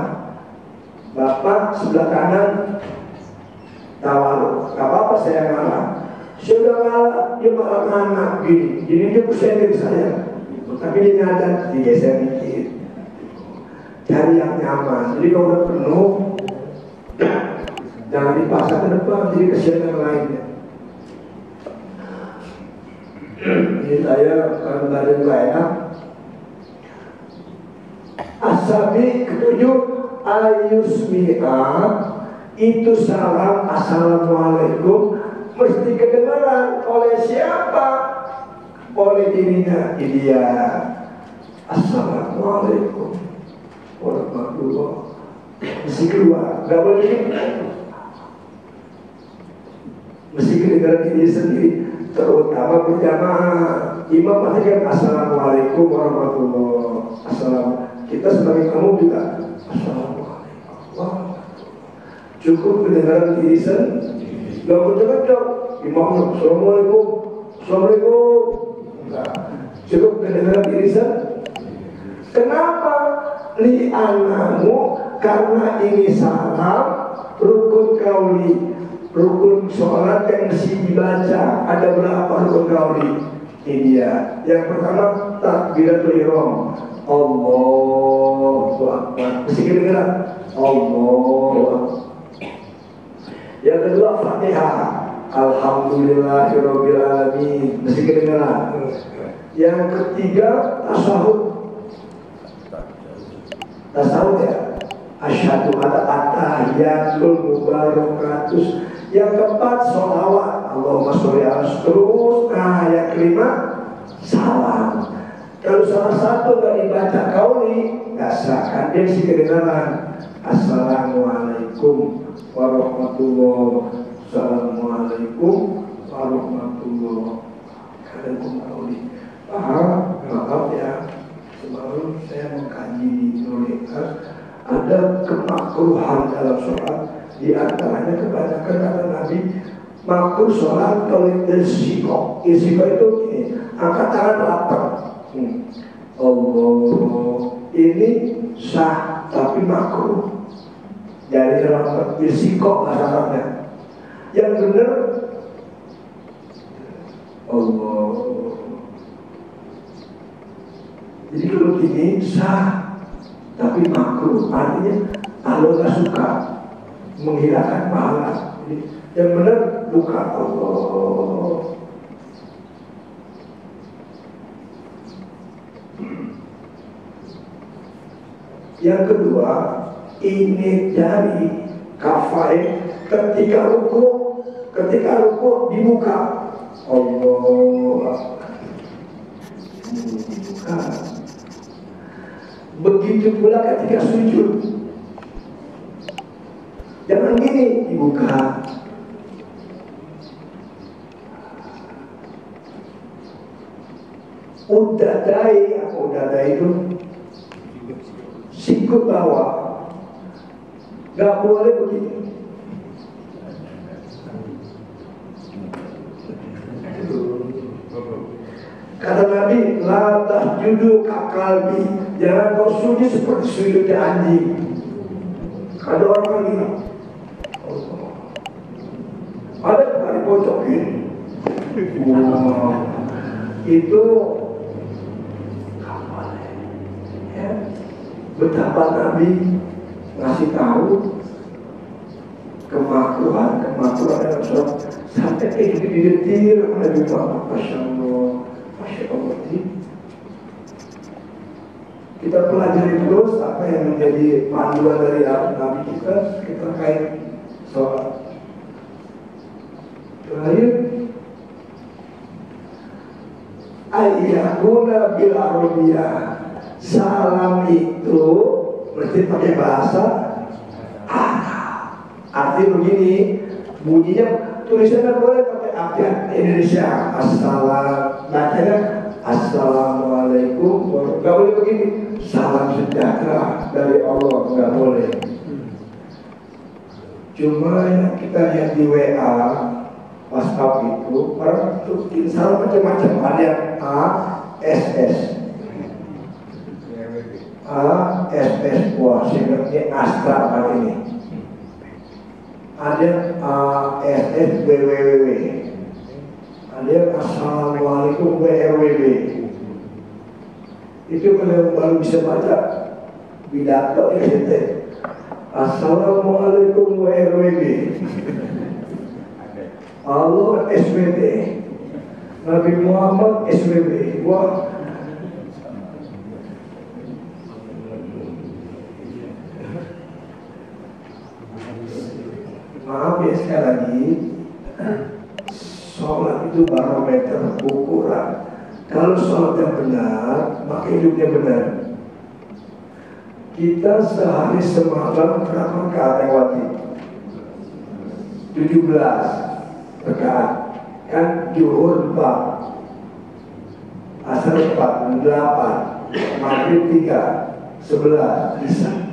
Bapak sebelah kanan tawaru, gak apa-apa saya ngalah. Saya udah ngalah, dia malah nganak gini. Jadi dia bersendir saya, tapi dia nyadar, digeser dikit. Cari yang nyaman. Jadi kalau udah penuh, jangan dipaksa ke depan, jadi kesian yang lainnya. Ini saya kalau badan gak enak. Asabi ketujuh, ayusmi'a, itu salam assalamualaikum mesti kedengaran oleh siapa? Oleh dirinya. Dia assalamualaikum warahmatullah, mesti keluar, gak boleh mesti kedengaran diri sendiri, terutama berjamaah. Imam pasti kan assalamualaikum warahmatullah, assalamualaikum. Kita sebagai kamu juga assalamualaikum. Cukup kedengaran diri sendiri, gak bercakap Imam assalamualaikum, assalamualaikum. Enggak, cukup kedengaran diri sendiri. Kenapa? Li'anamu, karena ini salam rukun kauli, rukun sholat yang mesti dibaca. Ada berapa rukun kauli? Ini dia. Yang pertama takbiratul ihram, Allahu Akbar, mesti kedengaran Allahu Akbar. Yang kedua Fatihah, Alhamdulillahirabbil alamin. Mesti kedengaran. Yang ketiga tasawuf. Tasawuf ya. Asyhadu alla attahiyatul mubarakatus. Yang keempat sholawat. Allahumma sholli ala terus. Nah yang kelima salam. Kalau salah satu nggak dibaca kauli nggak sah. Kan dia mesti kedengaran. Assalamualaikum warahmatullahi. Assalamualaikum warahmatullahi wabarakatuh. Maaf ya, semalam saya mengkaji di Nurikas ada kemakruhan dalam sholat. Di antaranya kebanyakan kata Nabi makruh sholat kalau irsiko. Irsiko itu gini, angkat tangan lapar. Allah ini sah tapi makruh. Dari dalam irsiko bahasa Arabnya. Yang benar Allah. Jadi kalau gini sah tapi makruh, artinya Allah nggak suka menghilangkan pahala. Jadi, yang benar bukan Allah. Yang kedua, ini dari kafair ketika ruku dibuka Allah dibuka. Begitu pula ketika sujud, jangan gini dibuka. Udadai itu sikut bawah, nggak boleh begini. Kata Nabi, la tahjudu kakalbi, jangan kau sujud seperti sujudnya anjing. Ada orang bilang, ada kali pojok ini. Itu ya, betapa Nabi ngasih tahu kemakruhan dalam sholat sampai kayak gitu didetil. Nabi Muhammad, Masya Allah. Kita pelajari terus apa yang menjadi panduan dari Nabi kita terkait sholat. Terakhir, ayyakuna bil arabiyah. Salam itu mesti pakai bahasa Arab. Artinya begini, bunyinya tulisannya boleh pakai artian Indonesia. Assalam, bacanya Assalamualaikum. Gak boleh begini, salam sejahtera dari Allah, gak boleh. Cuma yang kita lihat di WA WhatsApp itu orang tuh salam macam-macam. Ada yang ASS, wah sebenarnya Astra kali ini. Ada ASS WWW. Ada Assalamualaikum WRWB. Itu kalau baru bisa baca pidato ya kita. Assalamualaikum WRWB. Allah SWB, Nabi Muhammad SWB. Wah, maaf ya sekali lagi, sholat itu barometer ukuran. Kalau sholatnya benar, maka hidupnya benar. Kita sehari semalam berapa rakaat yang wajib? 17 rakaat. Kan zuhur 4, asar 4, 8, maghrib 3, 11, isya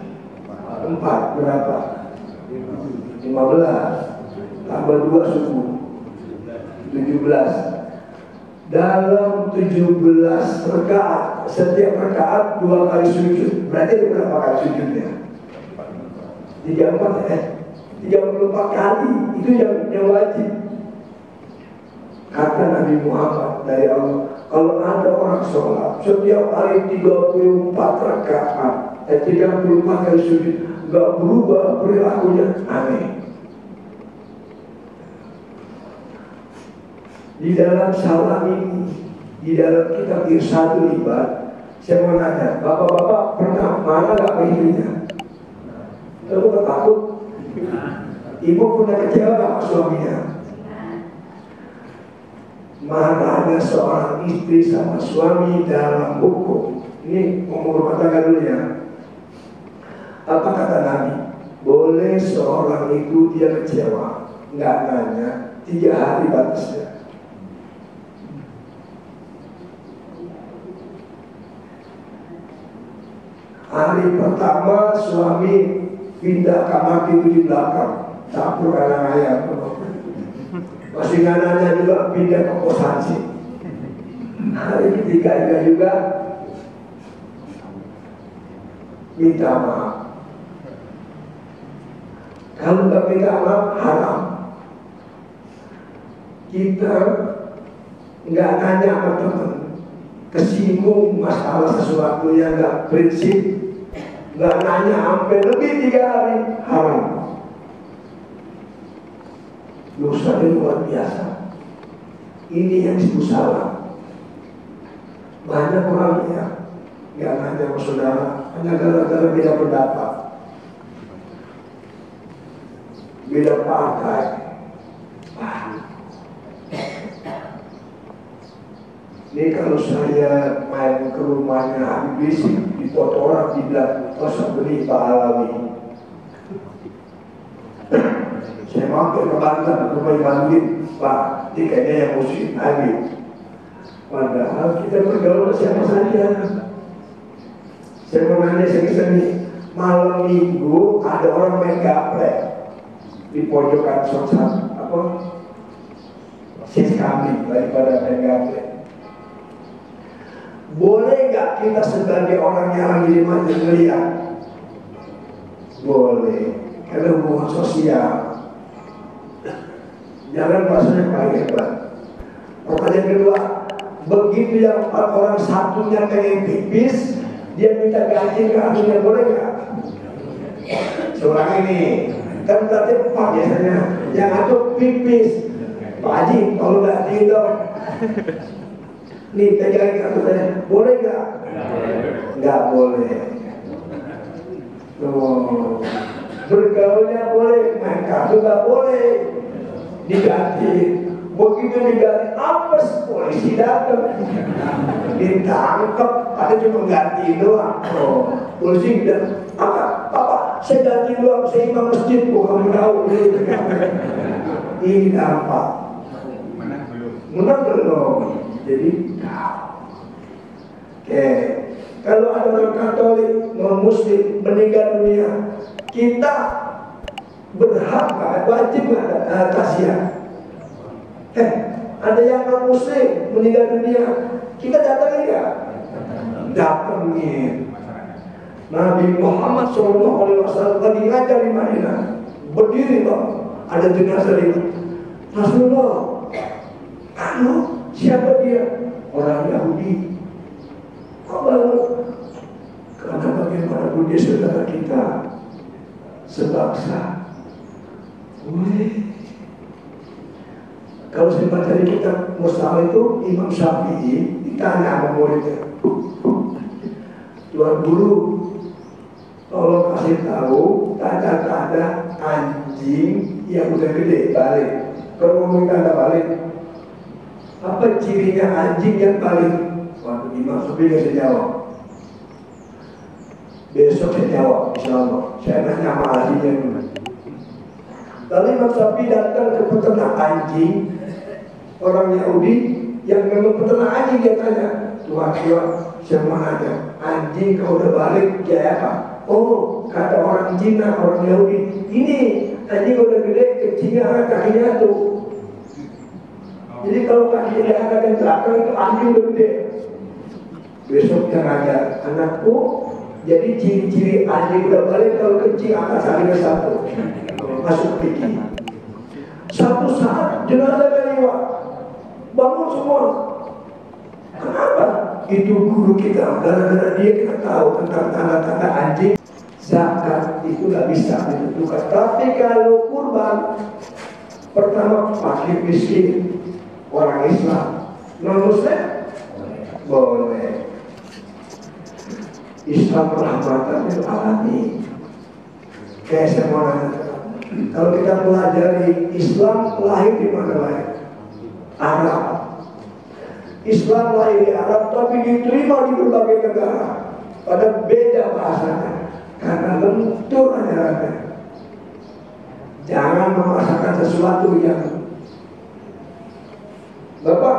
4, berapa? 15, tambah 2 subuh 17. Dalam 17 rakaat, setiap rakaat 2 kali sujud. Berarti ada berapa kali sujudnya? 34 kali. Itu yang wajib. Kata Nabi Muhammad dari Allah, kalau ada orang sholat setiap hari 34 rakaat, 34 kali sujud, gak berubah perilakunya, aneh. Di dalam salam ini, di dalam kitab Irsyadul Ibad, saya mau nanya, bapak-bapak pernah marah gak ke ibunya? Lalu gak takut? Ibu pernah kecewa gak sama suaminya? Marahnya seorang istri sama suami dalam hukum. Ini ngomong rumah tangga dulu ya. Apa kata Nabi? Boleh seorang itu dia kecewa, nggak nanya, 3 hari batasnya. Hari pertama suami pindah kamar tidur di belakang, campur anak ayam. Masih nggak nanya juga, pindah ke kosan sih. Hari ketiga juga minta maaf. Kalau nggak minta maaf, haram. Kita nggak nanya sama teman, kesinggung masalah sesuatu yang nggak prinsip, nggak nanya sampai lebih 3 hari, haram. Dosa yang luar biasa. Ini yang disebut salah. Banyak orang ya nggak nanya sama saudara, hanya gara-gara beda pendapat, beda partai. Ini kalau saya main ke rumahnya Habib Rizik, dipoto orang bilang, masa beli Pak Alawi. Saya mampir ke Banten, rumah Bandit, Pak, ini kayaknya yang muslim Habib. Padahal kita bergaul siapa saja. Saya mau nanya seni-seni, malam minggu ada orang main gaplek di pojokan sosok apa? Sis kambing daripada main gaplek. Boleh nggak kita sebagai orang yang lagi di masjid ngeliat? Boleh, karena hubungan sosial. Jangan bahasanya paling hebat. Pertanyaan kedua, begitu yang 4 orang satunya pengen pipis, dia minta ganti ke akhirnya, boleh nggak? Seorang ini kan berarti 4 biasanya, yang satu pipis. Pak Haji, tolong ganti dong. Nih pegangin kartu saya, boleh nggak? Nggak boleh. Tuh, bergaulnya boleh, main kartu nggak boleh. Diganti, begitu diganti, apes polisi datang, ditangkap, ada cuma ganti doang. Oh, polisi bilang, apa? Saya ganti doang, saya imam masjid, bukan tahu. Ini apa? Menang belum? Jadi oke. Kalau ada orang Katolik, non Muslim meninggal dunia, kita berhak, wajib nggak taziah? Ada yang non Muslim meninggal dunia, kita datangin nggak? Datangin. Nabi Muhammad SAW lagi ngajar di Madinah, berdiri bang, ada jenazah di Rasulullah. Siapa dia? Orang Yahudi. Kok baru? Karena bagaimana dia saudara kita sebangsa. Kalau saya baca di kitab Mustafa itu, Imam Syafi'i ditanya sama muridnya, Tuan Guru, tolong kasih tahu tanda-tanda anjing yang udah gede balik. Kalau ngomong tanda balik, apa cirinya anjing yang balik? Waktu Imam Syafi'i nggak bisa jawab. Besok saya jawab, insya Allah. Saya nanya sama ahlinya dulu. Lalu Imam Syafi'i datang ke peternak anjing, orang Yahudi yang memang peternak anjing, dia tanya, Tuhan, saya mau nanya, anjing kalau udah balik dia apa? Oh, kata orang Cina, orang Yahudi, ini anjing udah gede, kecilnya kakinya tuh. Jadi kalau kakinya dia angkat yang belakang itu anjing udah gede. Besok dia ngajar, anakku, jadi ciri-ciri anjing udah balik kalau kecil angkat kakinya satu, masuk pikir. Satu saat jenazah lewat, bangun semua. Kenapa? Itu guru kita, gara-gara dia kita tahu tentang tanda-tanda anjing. Zakat itu nggak bisa ditentukan. Tapi kalau kurban, pertama fakir miskin, orang Islam. Non-Muslim boleh. Islam rahmatan lil alamin. Kayak saya mau nanya, kalau kita pelajari Islam lahir di mana lahir? Arab. Islam lahir di Arab tapi diterima di berbagai negara. Pada beda bahasanya karena lentur ajarannya. Jangan memaksakan sesuatu yang Bapak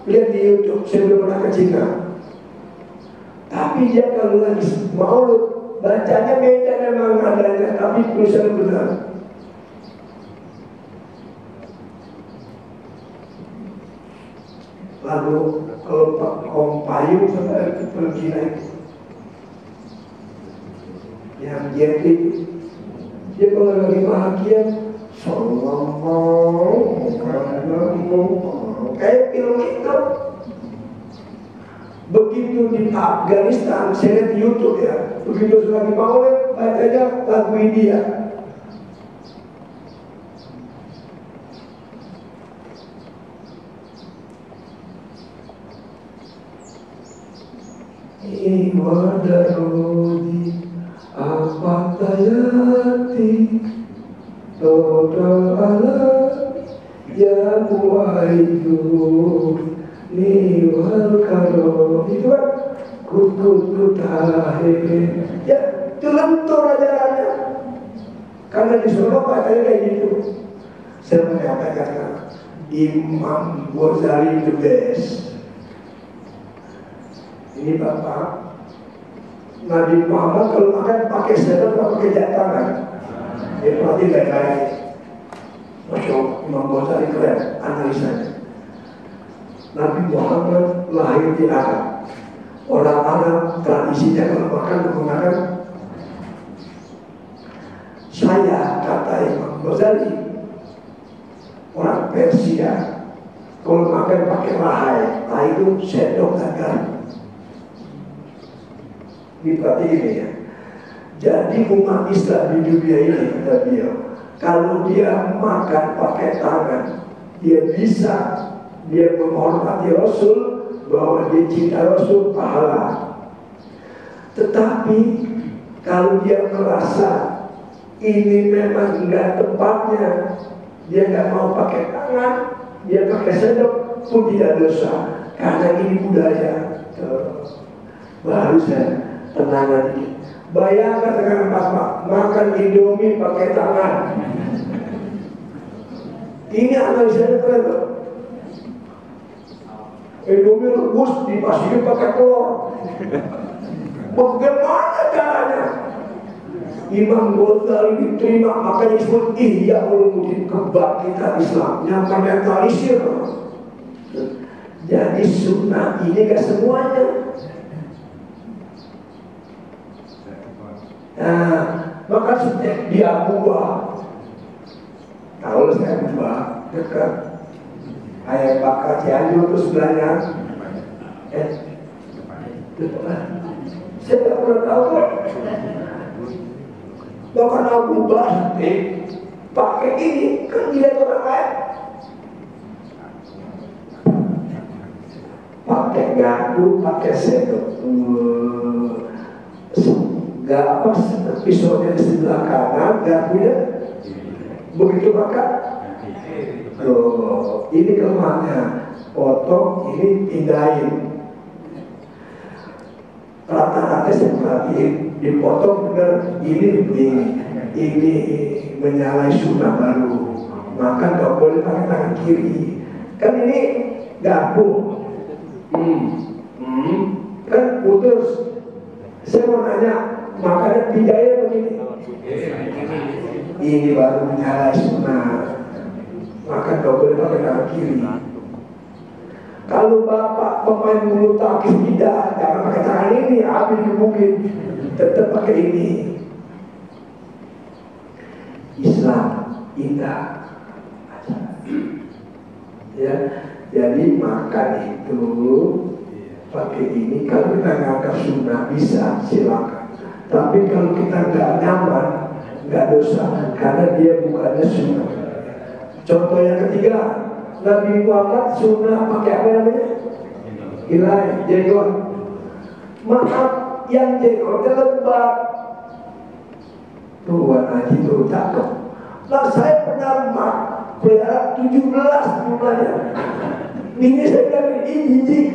lihat di YouTube, saya belum pernah ke Cina. Tapi dia kalau lagi maulud, bacanya beda memang adanya, tapi tulisan benar. Lalu kalau Pak Om Payung saya pergi naik yang jadi dia kalau lagi bahagia, kayak film itu. Begitu di Afghanistan, saya lihat di YouTube ya, begitu lagi maulid, bacanya lagu India. Iwadarodi apatayati total ala ya muaidu niwal karo. Itu kan kut ya itu lentur ajarannya karena disuruh bacanya kayak gitu. Saya menyampaikan Imam Ghazali the best. Ini Bapak Nabi Muhammad kalau makan pakai sendok atau pakai tangan. Dia berarti baik-baik. Masya Allah, Imam Ghazali keren analisanya. Nabi Muhammad lahir di Arab. Orang Arab tradisinya kalau makan menggunakan. Saya kata Imam Ghazali, orang Persia kalau makan pakai lahai, itu sendok dan garam. Berarti ini ya. Jadi umat Islam di dunia ini kata dia, kalau dia makan pakai tangan, dia menghormati Rasul, bahwa dia cinta Rasul, pahala. Tetapi kalau dia merasa ini memang enggak tempatnya, dia enggak mau pakai tangan, dia pakai sendok pun tidak dosa, karena ini budaya. Baru saya tenangan dikit. Bayangkan dengan Bapak makan Indomie pakai tangan. Ini analisanya keren loh. Indomie rebus dipasihin pakai telur. Bagaimana caranya? Imam Ghazali diterima, makanya disebut Ihya Ulumuddin, kebangkitan Islam yang mentalisir. Jadi sunnah ini gak semuanya. Nah, maka setiap dia buah, kalau saya buah dekat ayam bakar Cianjur itu sebelahnya, saya tidak pernah tahu kok. Bahkan Abu Bakar pakai ini kan dilihat orang lain, pakai gardu, pakai sendok. Gak apa, pisaunya di sebelah kanan, gardunya begitu makan. Loh, ini kelemahannya. Potong, ini pindahin. Rata-rata saya perhatiin, dipotong benar, ini menyalahi sunnah baru. Makan gak boleh pakai tangan kiri. Kan ini garpu. Kan putus. Saya mau nanya, makanya pindahin begini. Ini baru menyalahi sunnah. Maka gak boleh pakai tangan kiri. Kalau Bapak pemain bulu tangkis tidak, jangan pakai tangan ini, habis mungkin tetap pakai ini. Islam indah. Ya, jadi makan itu pakai ini. Kalau kita nganggap sunnah bisa, silakan. Tapi kalau kita nggak nyaman, nggak dosa, karena dia bukannya sunnah. Contoh yang ketiga, Nabi Muhammad sunnah pakai apa namanya? Hilai, jenggot. Maaf, yang jenggotnya lebat. Tuan Haji itu cakep. Nah saya pernah pelihara 17 jumlahnya. Ini saya bilang ini jijik.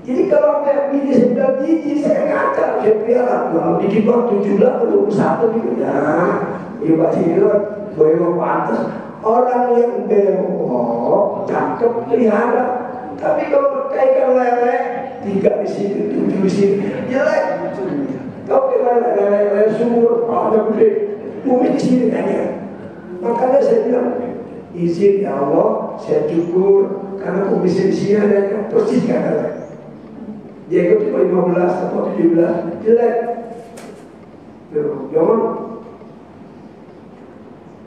Jadi kalau kayak bini saya bilang jijik, saya ngajar, saya pelihara. Kalau dikit banget 17, 21 gitu ya. Iya Pak Ciro, gue pantas. Orang yang bewok, cakep pelihara. Tapi kalau kayak lele, 3 di sini, 7 di sini, jelek. Kau kira lele sumur, ada gede, bumi di sini kayaknya. Makanya saya bilang, izin ya Allah, saya cukur karena komisi di sini ada persis kata. Dia ikut cuma 15 atau 17, jelek. Jangan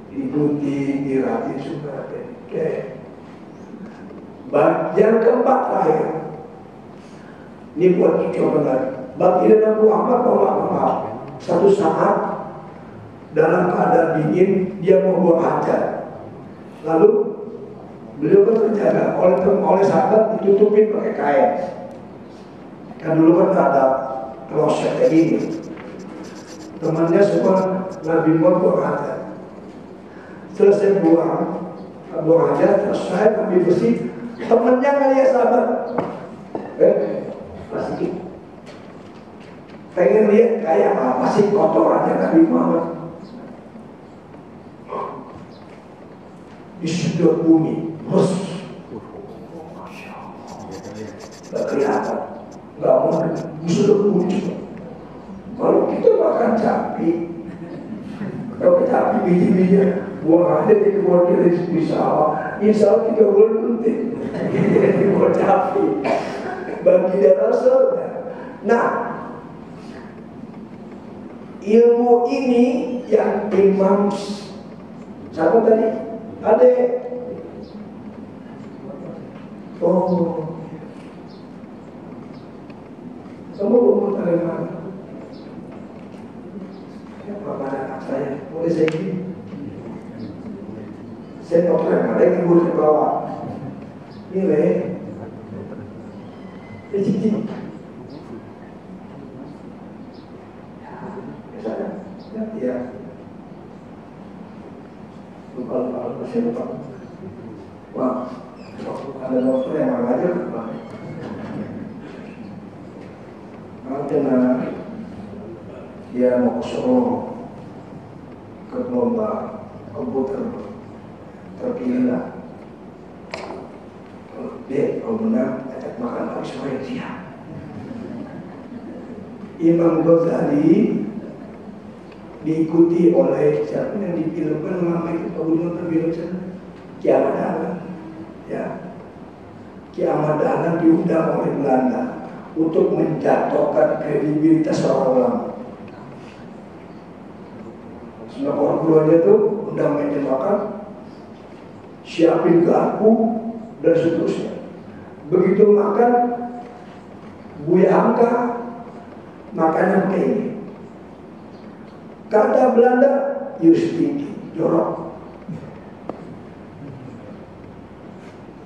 ikuti dirati sunnah. Oke. Yang keempat terakhir, ini buat coba lagi. Bagi Nabi Muhammad maaf, satu saat dalam keadaan dingin dia mau buang hajat, lalu beliau kan terjaga oleh sahabat ditutupin pakai kain. Kan dulu kan ada kloset kayak gini. Temannya semua Nabi Muhammad buang hajat. Selesai buang hajat, selesai ambil bersih. Temannya ngeliat sahabat, plastik. Pengen lihat kayak apa sih kotorannya Nabi Muhammad. Disedot bumi, terus, Masya Allah, gak kelihatan, gak mau disedot bumi. Kalau kita makan cabai, kalau cabai biji-bijinya, buang aja di kebun kita insya Allah 3 bulan penting. Buat cabai, bagi darah saudara. Nah, ilmu ini yang Imam siapa tadi? Ada. Oh, kamu umur dari mana? Siapa anak saya? Boleh saya gini? Saya dokter, ada yang boleh bawa. Ini cici. Ya, lupa masih lupa. Wah, ada dokter yang mengajar kemarin. Karena dia mau ke Solo ke lomba komputer terpilih lah. Kalau menang, ajak makan pagi sore siang. Imam Ghazali diikuti oleh siapa yang difilmkan lama itu pembunuhan terbilang Ki Ahmad Dahlan. Ya, Ki Ahmad Dahlan diundang oleh Belanda untuk menjatuhkan kredibilitas seorang ulama. Semua orang keluarnya itu undang meja makan, siapin garpu dan seterusnya. Begitu makan, Buya Hamka makannya pakai ini. Kata Belanda, Justiki, jorok.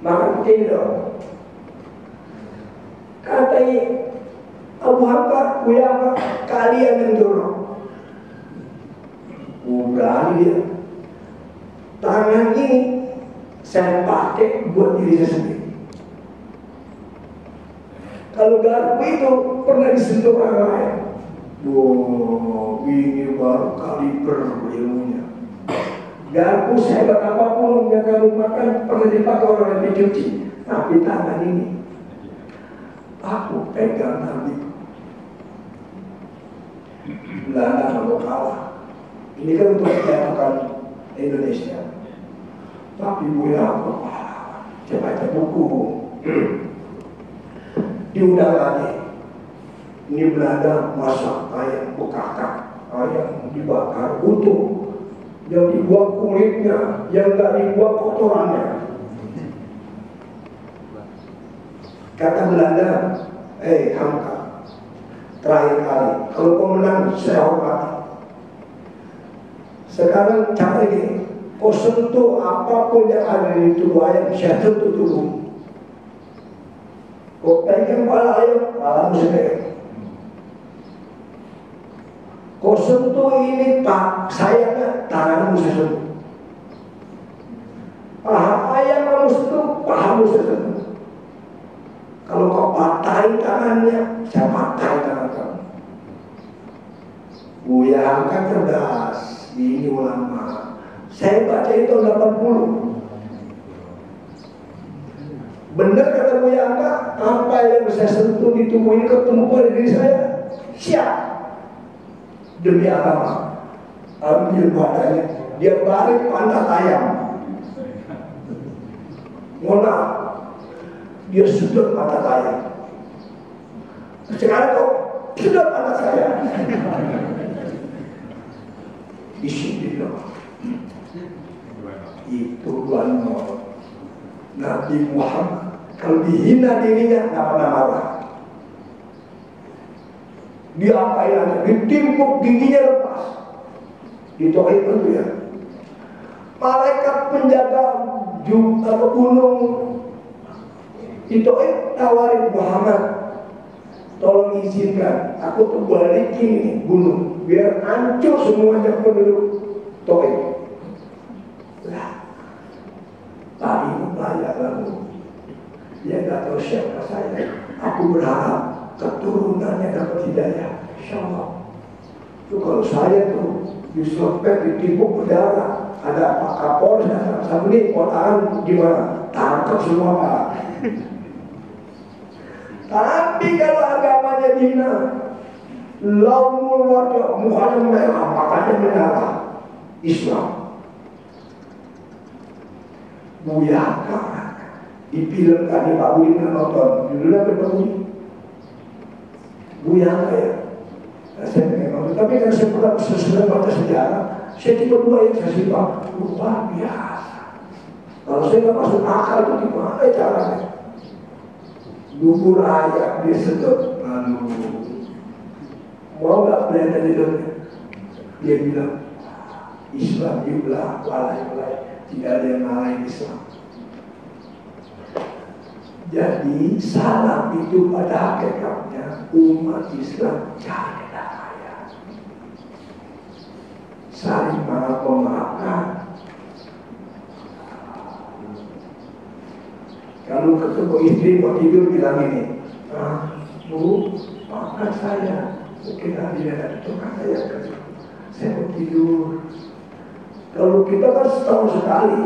Makan pakai ini dong. Kata Abu Hamka, Buya Hamka, kalian yang jorok. Berani dia. Tangan ini saya pakai buat diri saya sendiri. Kalau garpu itu pernah disentuh orang lain. Wow, ini baru kaliber ilmunya. Garpu sehebat apapun yang kamu makan pernah dipakai orang yang dicuci. Tapi tangan ini, aku pegang Nabi. Belanda kalau kalah. Ini kan untuk menjatuhkan Indonesia. Tapi Buya apa? Saya baca buku. Diundang lagi. Ini Belanda masak ayam bekakak, ayam dibakar utuh, yang dibuang kulitnya, yang nggak dibuang kotorannya. Kata Belanda, Hamka, terakhir kali, kalau kau menang saya hormati. Sekarang cara ini, kau sentuh apapun yang ada di tubuh ayam, saya sentuh tubuh. Kau pegang kepala ayam, kepalamu saya pegang. Kau sentuh ini pak sayapnya, tanganmu saya sentuh. Paha ayam kamu sentuh, pahamu saya sentuh. Kalau kau patahin tangannya, saya patahin tangan kamu. Buya Hamka cerdas, ini ulama. Saya baca itu 80. Benar kata Buya Hamka, apa yang saya sentuh di tubuh ini ketemu pada diri saya, siap. Demi agama, ambil badannya, dia balik pantat ayam. Ngolah, dia sudut pantat ayam. Sekarang kok sudut pantat saya. Bismillah. Itu doa Nabi Muhammad. Kalau dihina dirinya, nggak pernah marah. Dia apain aja, ditimpuk giginya lepas. Ditokin itu ya. Malaikat penjaga gunung ditokin tawarin Muhammad, tolong izinkan aku tuh balikin ini gunung biar hancur semuanya penduduk Toib. Lah, tadi banyak lalu dia nggak tahu siapa saya. Aku berharap keturunannya dapat hidayah, insyaallah. Itu kalau saya tuh diselopet, ditimpuk berdarah, ada Pak Kapolres datang, sama ini kotaan gimana? Tangkap semua Pak. Tapi kalau agamanya dihina, laumul wajah, mukanya merah, matanya merah, Islam. Buya Hamka difilmkan di Pak Budi pernah nonton, judulnya apa Pak Budi? Buya Hamka ya. Nah, saya pengen nonton, tapi kan saya pernah sesudah baca sejarah, saya tiba dua yang saya simpang, luar biasa. Kalau saya nggak masuk akal itu gimana caranya? Dubur ayam disedot, lalu mau nggak belajar di dalamnya? Dia bilang, Islam jumlah, walai, tidak ada yang lain Islam. Jadi salam itu pada hakikatnya umat Islam cari damai, saling memaafkan. Kalau ketemu istri mau tidur bilang ini, Bu, maafkan saya, mungkin dia ada tukang saya mau tidur. Kalau kita kan setahun sekali,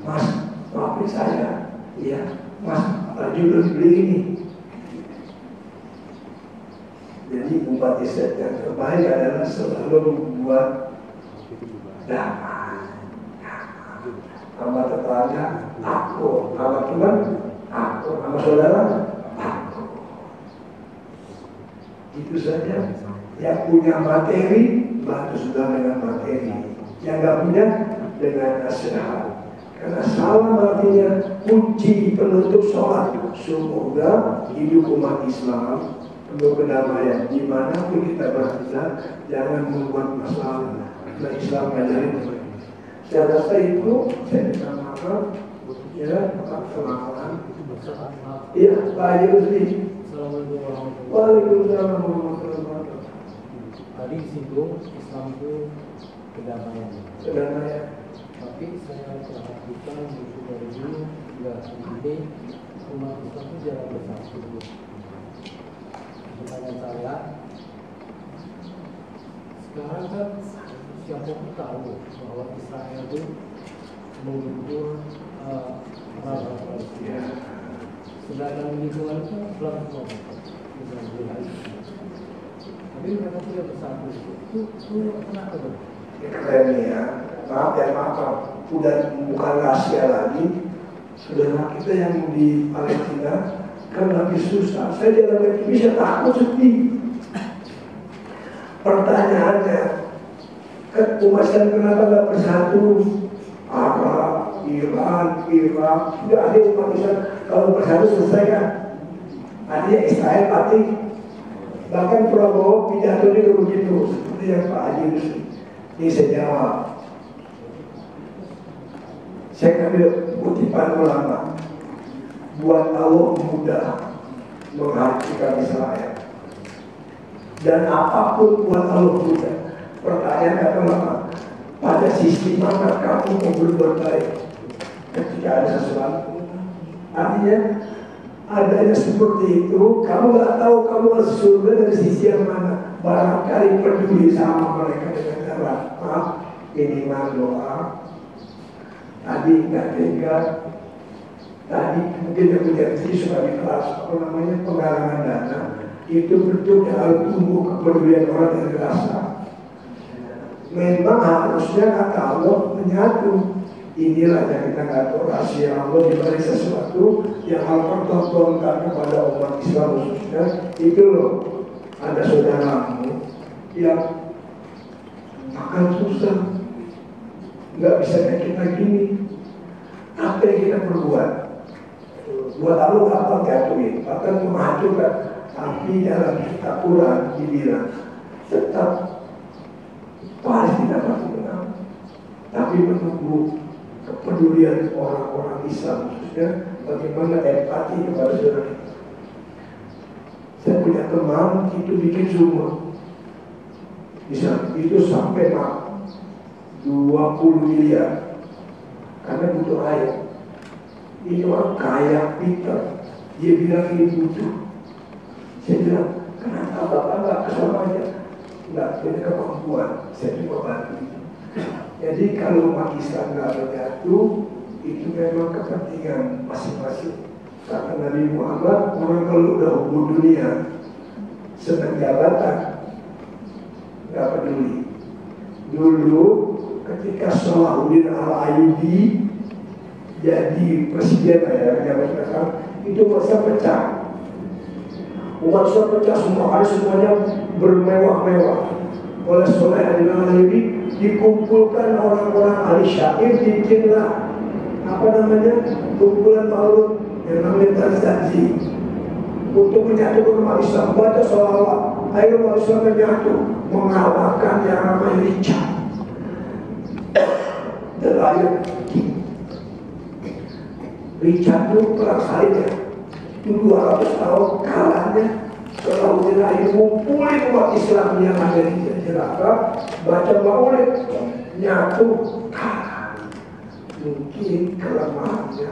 Mas, maafin saya, iya, Mas, baju belum beli ini. Jadi umat Islam yang terbaik adalah selalu membuat damai. Sama tetangga, aku, sama teman, aku, sama saudara, aku. Itu saja. Yang punya materi, bantu sudah dengan materi. Yang nggak punya, dengan nasihat. Karena salam artinya kunci penutup sholat. Semoga hidup umat Islam penuh kedamaian. Dimanapun kita berada, jangan membuat masalah. Karena Islam ngajarin. Saya rasa itu saya minta maaf, ya, semangat. Iya, Pak Haji Rusli. Waalaikumsalam warahmatullahi wabarakatuh. Tadi disinggung Islam itu kedamaian. Kedamaian. Tapi saya perhatikan buku dari dulu juga dididik umat Islam itu jarang bersatu. Pertanyaan saya, sekarang kan siapapun tahu bahwa Israel itu mengumpul orang Palestina. Sedangkan lingkungan itu belum semua tapi mereka tidak bersatu. Itu kenapa tuh? Keren ya, maaf, udah bukan rahasia lagi. Saudara kita yang di Palestina kan lagi susah. Saya dalam hati bisa takut sedih. Pertanyaannya, kan umat Islam kenapa nggak bersatu? Arab, Iran, Irak, tidak ada umat Islam kalau bersatu selesai kan? Artinya Israel pasti. Bahkan Prabowo pidato juga begitu, seperti yang Pak Haji Rusli. Ini saya jawab. Saya ambil kutipan ulama. Buat Allah mudah menghancurkan Israel. Dan apapun buat Allah mudah. Pertanyaan kata ulama, pada sisi mana kamu mau berbuat baik ketika ada sesuatu? Artinya adanya seperti itu, kamu nggak tahu kamu masuk surga dari sisi yang mana. Barangkali peduli sama mereka dengan cara maaf, minimal doa. Tadi nggak tega, tadi mungkin yang menjadi sebagai kelas apa namanya penggalangan dana, itu bentuk yang harus tumbuh kepedulian orang dari rasa. Memang harusnya kata Allah menyatu. Inilah yang kita nggak tahu rahasia Allah di balik sesuatu yang Allah pertontonkan kepada umat Islam khususnya. Itu loh, ada saudaramu yang makan susah, nggak bisa kayak kita gini. Apa yang kita perbuat? Buat Allah gampang jatuhin, bahkan menghancurkan. Tapi dalam kitab Quran dibilang tetap pasti dapat menang, tapi menunggu kepedulian orang-orang Islam khususnya bagaimana empati kepada saudara kita. Saya punya teman itu bikin sumur, bisa itu sampai 20 miliar karena butuh air. Ini orang kaya pintar, dia bilang ini butuh. Saya bilang kenapa bapak nggak kesana aja? Nggak punya kemampuan, saya cuma bantu. Jadi kalau umat Islam nggak menyatu, itu memang kepentingan masing-masing. Kata Nabi Muhammad, orang kalau udah hubung dunia, senang jabatan, nggak peduli. Dulu ketika Salahuddin Al-Ayyubi jadi presiden itu masa pecah. Umat Islam pecah semua, semuanya bermewah-mewah. Oleh Salahuddin Al-Ayyubi dikumpulkan orang-orang ahli syair, bikinlah apa namanya kumpulan maulud yang namanya Tanzazi untuk menyatukan umat Islam. Baca sholawat, ayo umat Islam menyatu, mengalahkan yang namanya Richard The Lion King. Richard itu perang salibnya itu 200 tahun kalahnya. Salahuddin Al-Ayyubi ngumpulin umat Islam yang ada di Jazirah Arab, baca maulid, nyatu, kalah. Mungkin kelemahannya,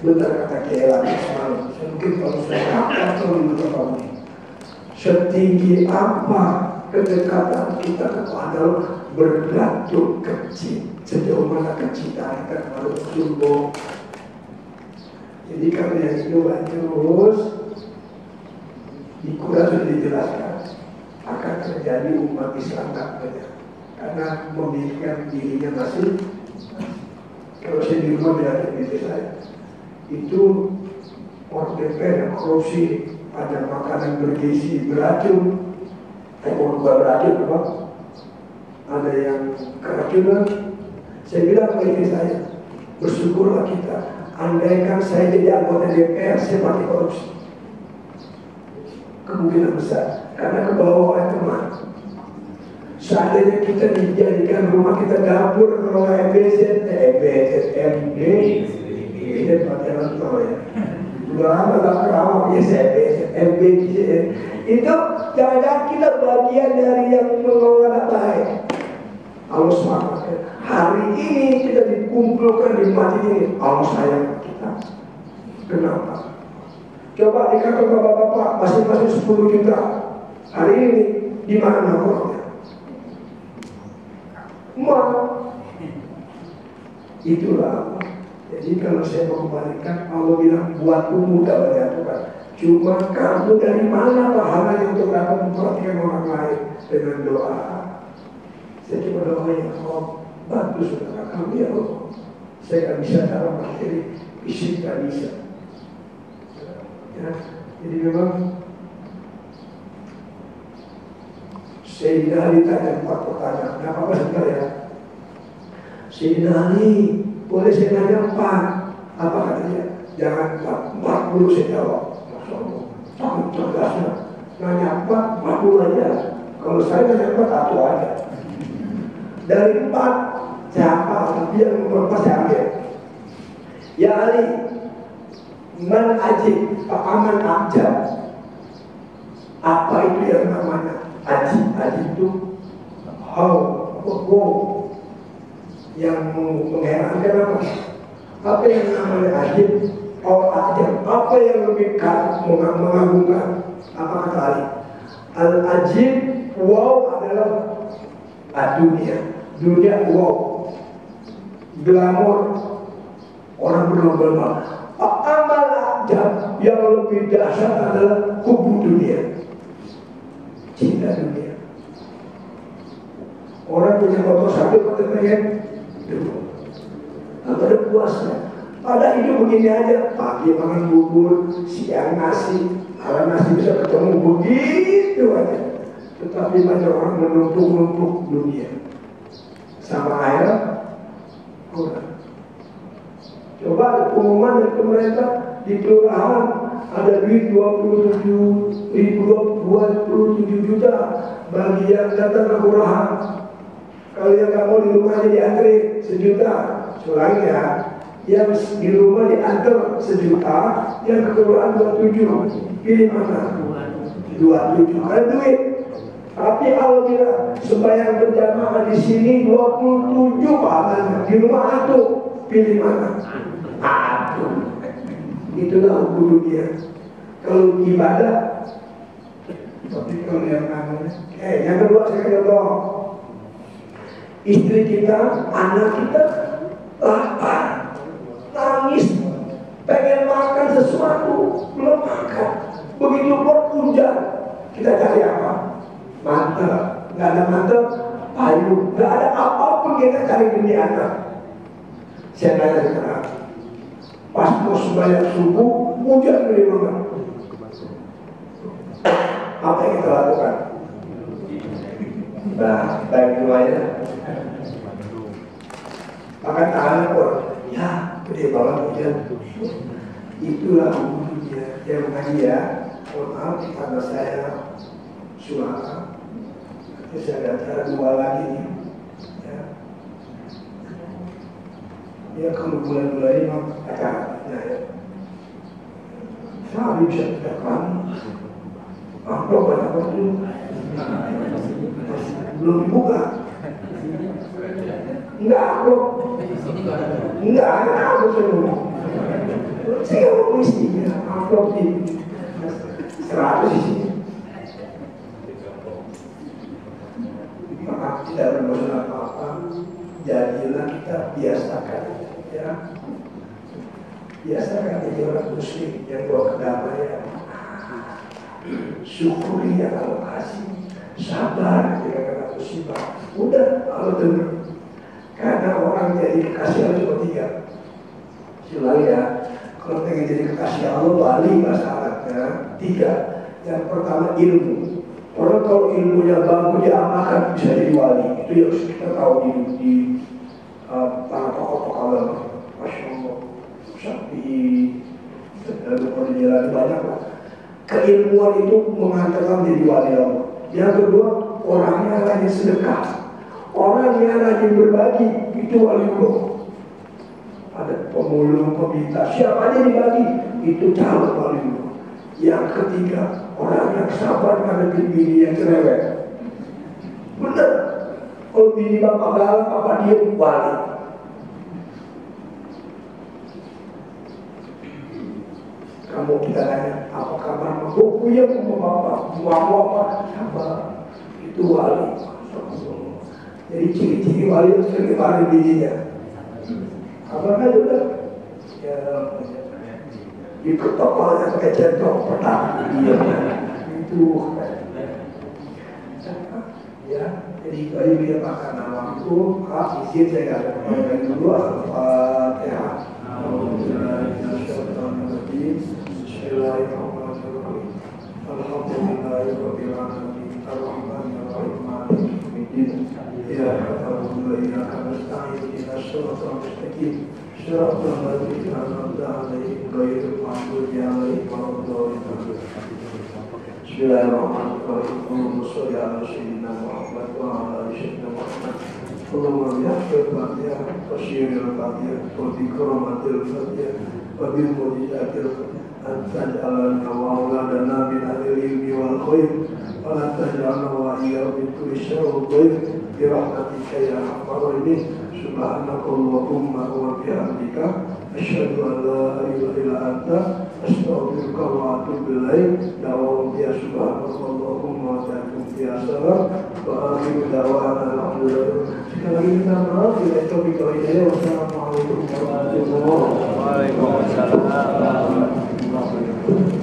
benar kata Kela semalam, mungkin kalau saya katakan dulu kamu, setinggi apa kedekatan kita kepada Allah bergantung kecil, sejauh mana kecintaan kita kepada Rasulullah. Jadi kalau yang itu terus di Quran sudah dijelaskan akan terjadi umat Islam tak banyak karena memikirkan dirinya masih. Kalau saya di rumah bilang di saya itu orang DPR yang korupsi, ada makanan bergizi beracun, bukan beracun apa? Ada yang keracunan. Saya bilang ke istri saya, bersyukurlah kita. Andaikan saya jadi anggota DPR, saya mati korupsi. Kemungkinan besar karena ke bawah oleh teman. Seandainya kita dijadikan rumah kita dapur kalau MBZ, MD, ini pelajaran tahu ya. Udah lama gak kerawak ya MBZ. Itu jangan-jangan kita bagian dari yang mengelola baik. Allah SWT. Hari ini kita dikumpulkan di masjid ini. Allah sayang kita. Kenapa? Coba dikatakan bapak-bapak masing-masing 10 juta. Hari ini di mana nomornya? Itulah. Jadi kalau saya mengembalikan, Allah bilang buatku mudah menyatukan. Cuma kamu dari mana pahalanya untuk dapat memperhatikan orang lain dengan doa. Saya cuma doa ya Allah, bantu saudara kami ya Allah. Saya nggak bisa dalam materi, fisik nggak bisa. Ya, jadi memang Sayyidina Ali tanya 4 pertanyaan. Nggak apa-apa sebentar ya. Sayyidina Ali, boleh saya nanya 4? Apa katanya? Jangan 40 saya jawab. Masya Allah, sangat cerdasnya. Nanya 40 aja. Kalau saya nanya 4, 1 aja. Dari 4 siapa? Tapi yang nomor 4 saya ambil. Ya Ali, man ajib, aman ajab. Apa itu yang namanya ajib? Ajib itu yang mengherankan apa? Apa yang namanya ajib? Ajab. Apa yang lebih mengagumkan? Apa kata Ali? Al-ajib, wow adalah dunia. Dunia wow, glamor, orang berlomba-lomba. Amal ajab yang lebih dahsyat adalah kubu dunia, cinta dunia. Orang punya motor satu kata pengen apa ada puasnya. Pada hidup begini aja, pagi makan bubur, siang nasi, kalau nasi bisa ketemu begitu aja. Tetapi banyak orang menumpuk dunia sama air kurang. Coba ada pengumuman dari pemerintah di kelurahan ada duit 27 juta bagi yang datang ke kelurahan. Kalau yang nggak mau di rumahnya diantri 1 juta, ulangi ya. Yang di rumah diantar 1 juta, yang ke kelurahan 27. Pilih mana? 27 kan duit. Tapi kalau bila sembahyang berjamaah di sini 27 pahalanya, di rumah atuh, pilih mana? Atuh. Itulah hukum dunia. Kalau ibadah, tapi kalau yang namanya, yang kedua saya contoh. Istri kita, anak kita lapar, nangis, pengen makan sesuatu, belum makan. Begitu berhujan, kita cari apa? Mantap, nggak ada mantap, payung, nggak ada apapun kita cari demi anak. Saya nanya sekarang, pas mau sembahyang subuh, hujan gede banget. Apa yang kita lakukan? Nah, baik semuanya. Makan tangan kok, ya gede banget hujan. Itulah umumnya yang mengaji ya. Maaf karena saya suara. Saya ada 2 lagi nih. Ya kalau bulan-bulan ini memang acaranya ya. Saya bisa tekan. Amplop banyak waktu. Belum dibuka. Enggak amplop. Enggak ada amplop semua. Saya mau isinya amplop di 100 isinya. Maka tidak bermaksud apa-apa. Jadilah kita biasakan, ya. Biasakan jadi orang muslim yang bawa kedamaian. Syukuri yang Allah kasih, sabar ketika kena musibah. Udah kalau dengar. Karena orang jadi kekasih Allah cuma 3. Selain ya, kalau pengen jadi kekasih Allah wali masalahnya 3. Yang pertama ilmu. Orang kalau ilmunya bagus diamalkan bisa jadi wali. Itu yang kita tahu di para tokoh-tokoh agama. Masya Allah, Syafi'i, lalu perjalanan banyak lah. Keilmuan itu mengatakan jadi wali Allah. Yang kedua, orangnya rajin sedekah, orangnya rajin berbagi, itu wali Allah. Ada pemulung, peminta, siapa aja dibagi, itu calon wali Allah. Yang ketiga, orang yang sabar menghadapi bini yang cerewet. Benar. Kalau bini bapak galak, bapak dia wali. Kamu kita tanya, apa kabar? Buku yang mau bapak, mau apa? Sabar. Itu wali. Jadi ciri-ciri wali itu sering wali bininya. Kabarnya juga. Ya, di kepalanya pakai centong petang dia itu ya. Jadi tadi dia makan waktu izin saya katakan dulu Al-Fatihah. Bismillahirrahmanirrahim. Alhamdulillahirabbil alamin arrahmanir rahim maliki yaumiddin iyyaka na'budu wa iyyaka nasta'in ihdinas siratal mustaqim siratal ladzina an'amta 'alaihim ghairil maghdubi 'alaihim waladdallin. Bismillahirrahmanirrahim. Allahumma shalli ala sayyidina Muhammad wa ala ali sayyidina Muhammad. اللهم بحق الفاتحة وشير الفاتحة وبكرامة الفاتحة وبالمعجزات الفاتحة أن تجعلنا وأولادنا من أهل العلم والخير ولا تجعلنا وإياهم من كل شر والضيق برحمتك يا أرحم الراحمين. سبحانك اللهم وبحمدك أشهد أن لا إله إلا أنت أستغفرك وأتوب إليك. دعواهم يا سبحانك اللهم وتعالى يا سلام وآخر دعوانا الحمد لله. Sekali lagi minta maaf bila itu bikawinnya. Wassalamualaikum warahmatullahi wabarakatuh. Waalaikumsalam.